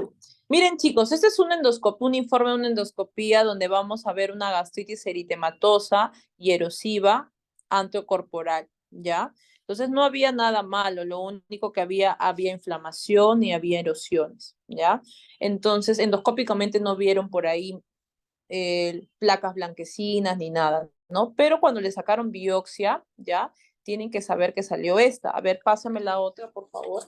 Miren, chicos, este es un informe de una endoscopía donde vamos a ver una gastritis eritematosa y erosiva anteocorporal, ¿ya? Entonces no había nada malo, lo único que había inflamación y había erosiones, ¿ya? Entonces, endoscópicamente no vieron por ahí placas blanquecinas ni nada, ¿no? Pero cuando le sacaron biopsia, ¿ya? Tienen que saber que salió esta. A ver, pásame la otra, por favor.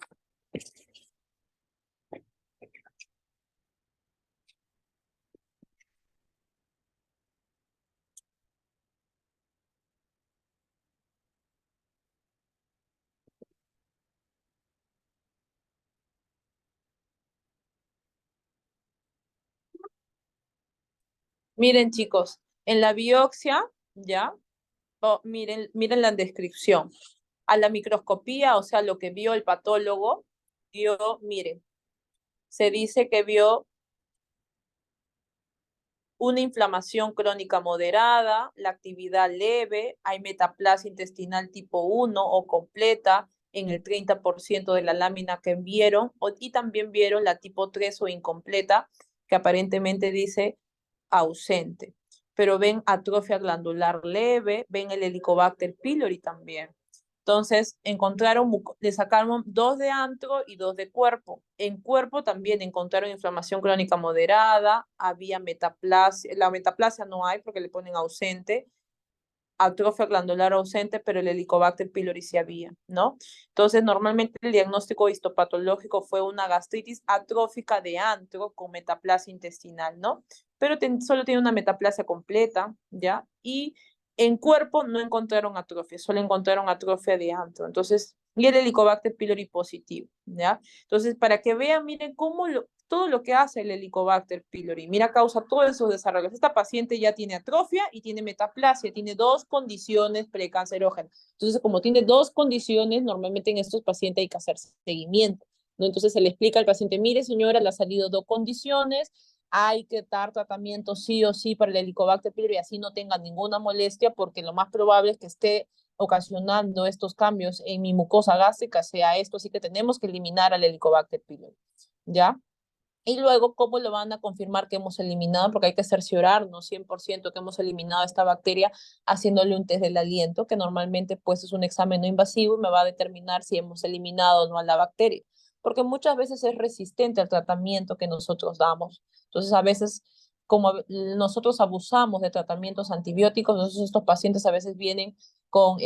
Miren, chicos, en la biopsia, ¿ya? Miren la descripción. A la microscopía, o sea, lo que vio el patólogo, miren, se dice que vio una inflamación crónica moderada, la actividad leve, hay metaplasia intestinal tipo 1 o completa en el 30% de la lámina que vieron, y también vieron la tipo 3 o incompleta, que aparentemente dice ausente. Pero ven atrofia glandular leve, ven el Helicobacter pylori también. Entonces, le sacaron 2 de antro y 2 de cuerpo. En cuerpo también encontraron inflamación crónica moderada, había metaplasia, la metaplasia no hay porque le ponen ausente, atrofia glandular ausente, pero el Helicobacter pylori sí había, ¿no? Entonces, normalmente el diagnóstico histopatológico fue una gastritis atrófica de antro con metaplasia intestinal, ¿no? Pero solo tiene una metaplasia completa, ¿ya? Y en cuerpo no encontraron atrofia, solo encontraron atrofia de antro. Entonces, y el Helicobacter pylori positivo, ¿ya? Entonces, para que vean, miren todo lo que hace el Helicobacter pylori. Mira, causa todos esos desarrollos. Esta paciente ya tiene atrofia y tiene metaplasia, tiene 2 condiciones precancerógenas. Entonces, como tiene 2 condiciones, normalmente en estos pacientes hay que hacer seguimiento, ¿no? Entonces, se le explica al paciente, mire, señora, le han salido 2 condiciones, hay que dar tratamiento sí o sí para el Helicobacter pylori y así no tenga ninguna molestia, porque lo más probable es que esté ocasionando estos cambios en mi mucosa gástrica, sea esto, así que tenemos que eliminar al Helicobacter pylori, ¿ya? Y luego, ¿cómo lo van a confirmar que hemos eliminado? Porque hay que cerciorarnos 100% que hemos eliminado esta bacteria haciéndole un test del aliento, que normalmente pues es un examen no invasivo y me va a determinar si hemos eliminado o no a la bacteria. Porque muchas veces es resistente al tratamiento que nosotros damos. Entonces, a veces, como nosotros abusamos de tratamientos antibióticos, entonces estos pacientes a veces vienen con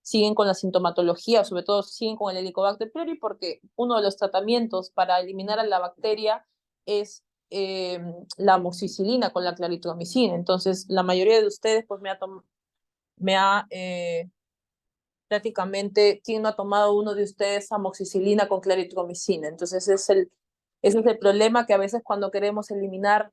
siguen con la sintomatología, sobre todo siguen con el Helicobacter pylori, porque uno de los tratamientos para eliminar a la bacteria es la amoxicilina con la claritromicina. Entonces, la mayoría de ustedes pues prácticamente, ¿quién no ha tomado uno de ustedes amoxicilina con claritromicina? Entonces, ese es el problema, que a veces cuando queremos eliminar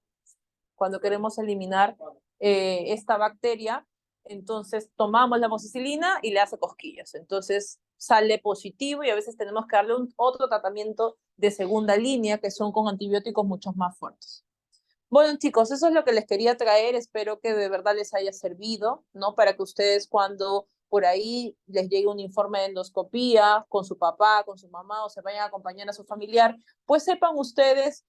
esta bacteria, entonces tomamos la amoxicilina y le hace cosquillas. Entonces sale positivo y a veces tenemos que darle otro tratamiento de segunda línea, que son con antibióticos mucho más fuertes. Bueno, chicos, eso es lo que les quería traer. Espero que de verdad les haya servido, ¿no? Para que ustedes, cuando por ahí les llegue un informe de endoscopía con su papá, con su mamá, o se vayan a acompañar a su familiar, pues sepan ustedes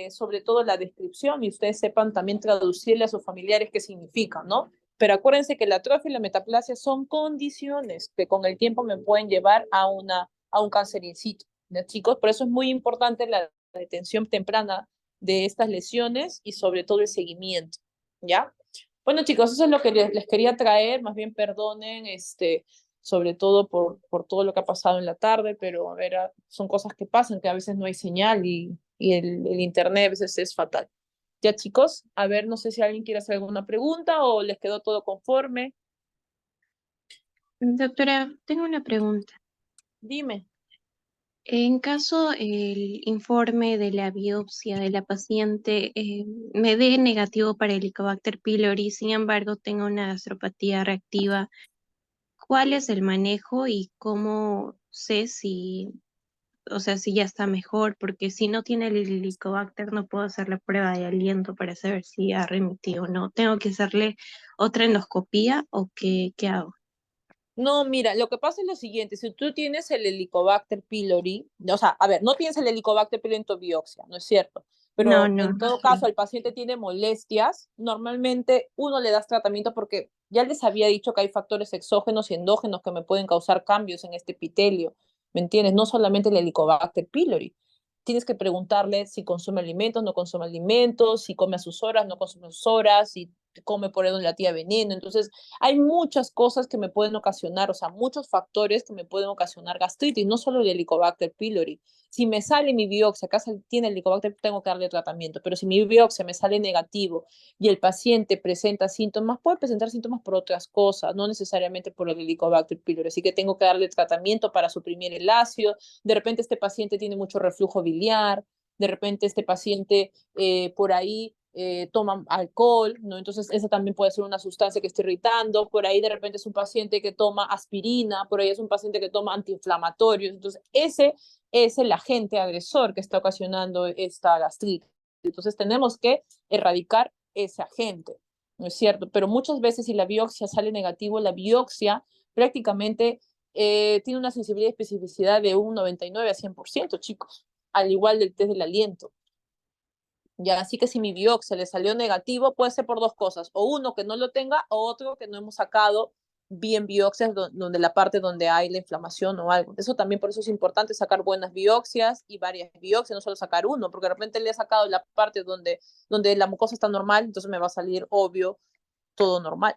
sobre todo la descripción, y ustedes sepan también traducirle a sus familiares qué significa, ¿no? Pero acuérdense que la atrofia y la metaplasia son condiciones que con el tiempo me pueden llevar a un cáncer in situ, ¿no, chicos? Por eso es muy importante la detención temprana de estas lesiones y sobre todo el seguimiento, ¿ya? Bueno, chicos, eso es lo que les quería traer. Más bien perdonen, sobre todo por todo lo que ha pasado en la tarde, pero a ver, son cosas que pasan, que a veces no hay señal y el internet a veces es fatal. Ya, chicos, a ver, no sé si alguien quiere hacer alguna pregunta o les quedó todo conforme. Doctora, tengo una pregunta. Dime. En caso el informe de la biopsia de la paciente me dé negativo para el Helicobacter pylori, sin embargo tengo una gastropatía reactiva, ¿cuál es el manejo y cómo sé si o sea, si ya está mejor, porque si no tiene el Helicobacter no puedo hacer la prueba de aliento para saber si ha remitido o no. ¿Tengo que hacerle otra endoscopía o qué hago? No, mira, lo que pasa es lo siguiente, si tú tienes el Helicobacter pylori, o sea, a ver, no tienes el Helicobacter pylori en tu biopsia, ¿no es cierto? No, Pero no, en todo sí. caso el paciente tiene molestias, normalmente uno le das tratamiento porque ya les había dicho que hay factores exógenos y endógenos que me pueden causar cambios en este epitelio, ¿me entiendes? No solamente el Helicobacter pylori. Tienes que preguntarle si consume alimentos, no consume alimentos, si come a sus horas, no consume a sus horas, si come por ahí donde la tía veneno. Entonces, hay muchas cosas que me pueden ocasionar, o sea, muchos factores que me pueden ocasionar gastritis, no solo el Helicobacter pylori. Si me sale mi biopsia, acá tiene el Helicobacter, tengo que darle tratamiento, pero si mi biopsia me sale negativo y el paciente presenta síntomas, puede presentar síntomas por otras cosas, no necesariamente por el Helicobacter pylori, así que tengo que darle tratamiento para suprimir el ácido. De repente este paciente tiene mucho reflujo biliar, de repente este paciente por ahí toman alcohol, ¿no? Entonces, esa también puede ser una sustancia que esté irritando. Por ahí, de repente, es un paciente que toma aspirina, por ahí es un paciente que toma antiinflamatorios. Entonces, ese es el agente agresor que está ocasionando esta gastritis. Entonces, tenemos que erradicar ese agente, ¿no es cierto? Pero muchas veces, si la biopsia sale negativo, la biopsia prácticamente tiene una sensibilidad y especificidad de un 99 a 100%, chicos, al igual del test del aliento. Ya, así que si mi biopsia le salió negativo, puede ser por dos cosas, o uno que no lo tenga, o otro que no hemos sacado bien biopsias donde la parte donde hay la inflamación o algo. Eso también, por eso es importante sacar buenas biopsias y varias biopsias, no solo sacar uno, porque de repente le he sacado la parte donde la mucosa está normal, entonces me va a salir obvio todo normal.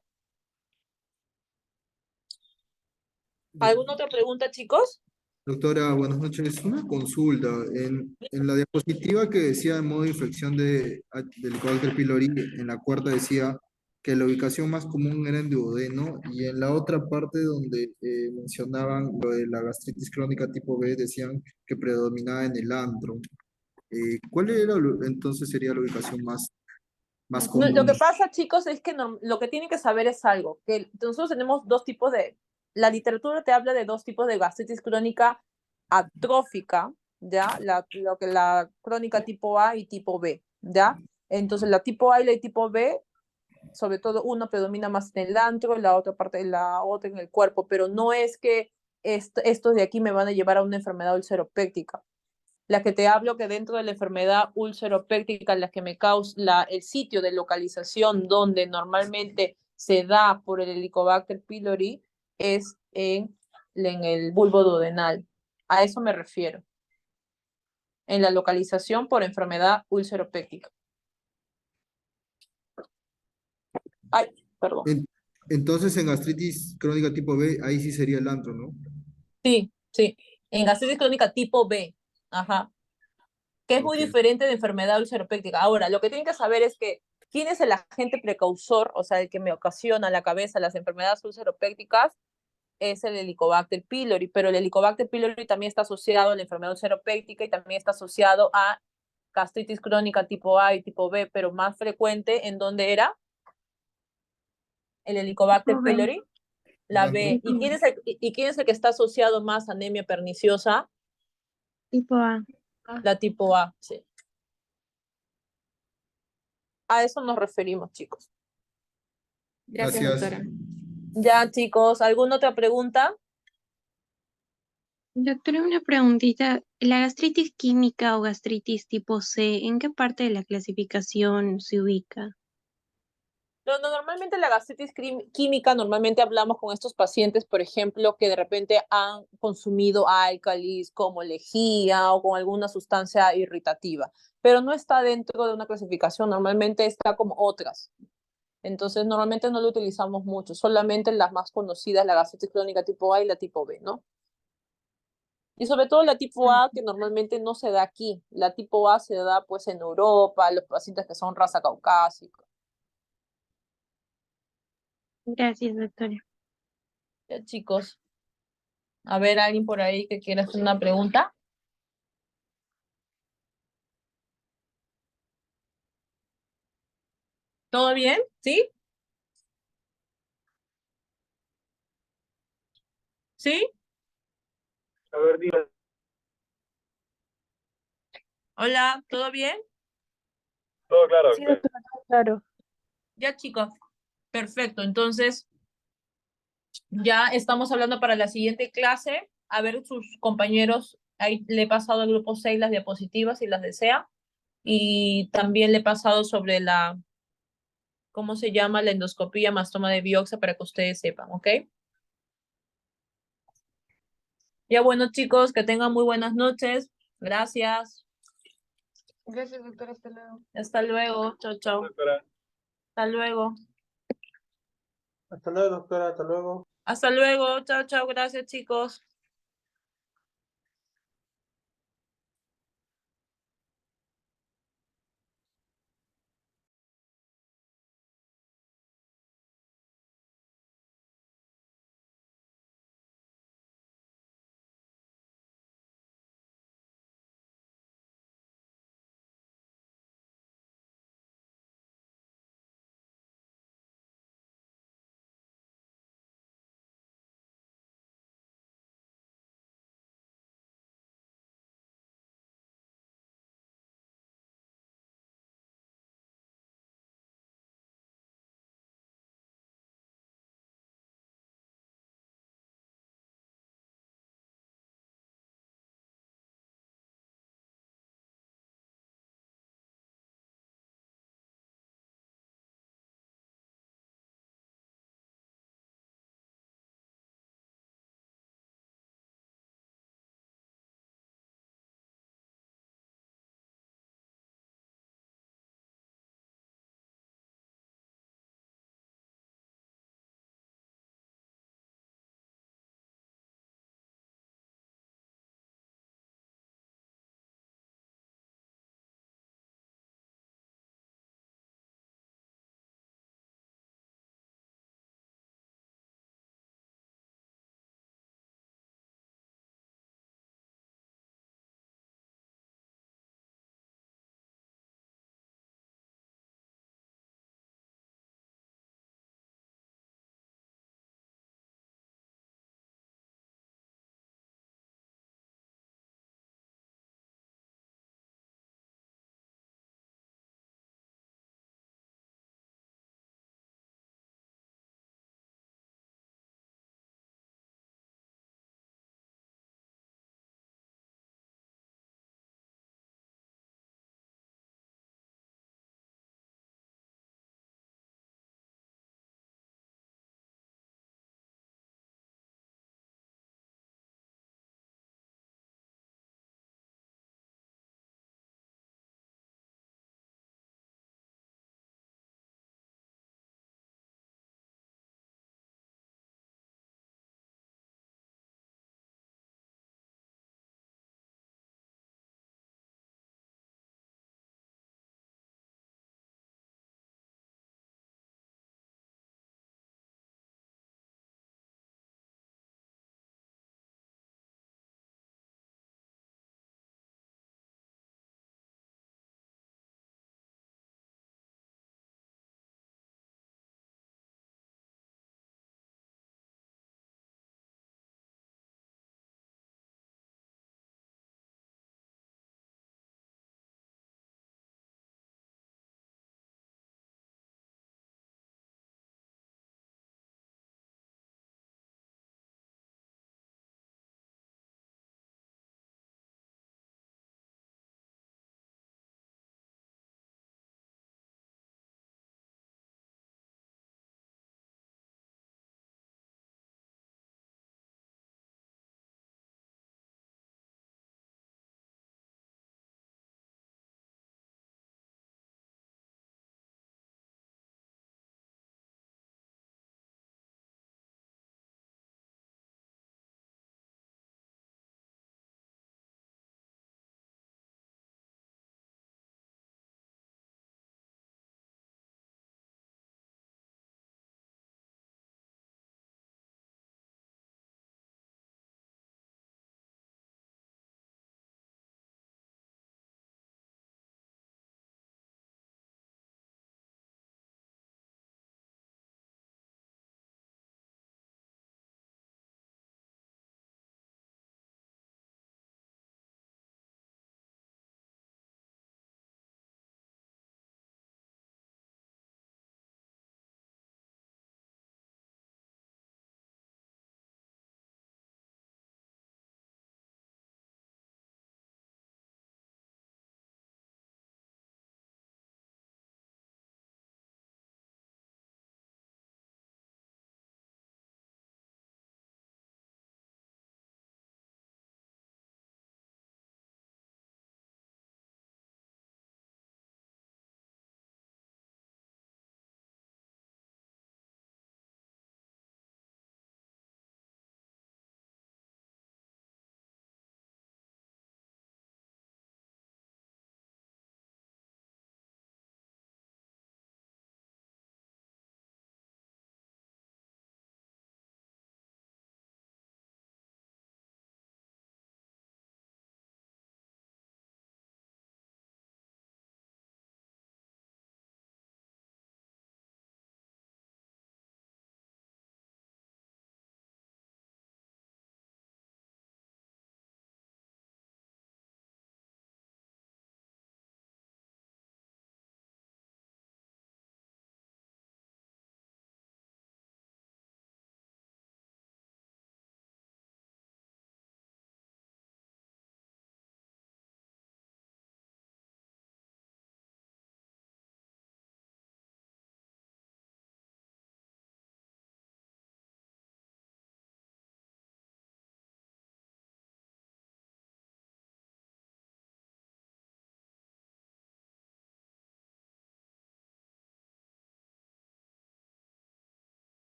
¿Alguna otra pregunta, chicos? Doctora, buenas noches. Una consulta. En la diapositiva que decía en modo de infección del Helicobacter pylori, en la cuarta decía que la ubicación más común era en duodeno y en la otra parte donde mencionaban lo de la gastritis crónica tipo B decían que predominaba en el antro. ¿Cuál era entonces sería la ubicación más No, lo común? que pasa, chicos, es que lo que tienen que saber es algo, que nosotros tenemos dos tipos la literatura te habla de dos tipos de gastritis crónica atrófica, ¿ya? La crónica tipo A y tipo B, ¿ya? Entonces, la tipo A y la tipo B, sobre todo una predomina más en el antro, la otra en el cuerpo, pero no es que estos de aquí me van a llevar a una enfermedad ulceropéctica. La que te hablo que dentro de la enfermedad ulceropéctica, la que me causa el sitio de localización donde normalmente se da por el Helicobacter pylori es en el bulbo duodenal. A eso me refiero, en la localización por enfermedad ulceropéctica. Ay, perdón. En- entonces en gastritis crónica tipo B, ahí sí sería el antro, ¿no? Sí, sí. En gastritis crónica tipo B. Ajá. Que es muy Ok. diferente de enfermedad ulceropéctica. Ahora, lo que tienen que saber es que quién es el agente precausor, o sea, el que me ocasiona a la cabeza las enfermedades ulceropécticas, es el Helicobacter pylori, pero el Helicobacter pylori también está asociado a la enfermedad ulceropéctica y también está asociado a gastritis crónica tipo A y tipo B, pero más frecuente en donde era el Helicobacter Tipo B, pylori, El la antro. B. tipo B, ¿Y quién es el que está asociado más a anemia perniciosa? tipo A. La tipo A, sí. A eso nos referimos, chicos. Gracias, Gracias. doctora. Ya, chicos, ¿alguna otra pregunta? Doctora, una preguntita. ¿La gastritis química o gastritis tipo C, en qué parte de la clasificación se ubica? Normalmente la gastritis química, normalmente hablamos con estos pacientes, por ejemplo, que de repente han consumido álcalis como lejía o con alguna sustancia irritativa, pero no está dentro de una clasificación, normalmente está como otras. Entonces, normalmente no lo utilizamos mucho, solamente las más conocidas, la gastritis crónica tipo A y la tipo B, ¿no? Y sobre todo la tipo A, que normalmente no se da aquí. La tipo A se da pues en Europa, los pacientes que son raza caucásica. Gracias, doctora. Ya, chicos, a ver, alguien por ahí que quiera hacer una pregunta. ¿Todo bien? ¿Sí? ¿Sí? A ver, diga. Hola, ¿todo bien? Todo claro, Sí, doctora. doctora, todo claro. Ya, chicos. Perfecto. Entonces, ya estamos hablando para la siguiente clase. A ver sus compañeros. Ahí le he pasado al grupo 6 las diapositivas si las desea. Y también le he pasado sobre la, ¿cómo se llama? La endoscopía más toma de biopsia para que ustedes sepan, ¿ok? Ya bueno, chicos, que tengan muy buenas noches. Gracias. Gracias, doctora, hasta luego. Hasta luego. Chao, chao. Doctora. Hasta luego. Hasta luego, doctora, hasta luego. Hasta luego. Chao, chao. Gracias, chicos.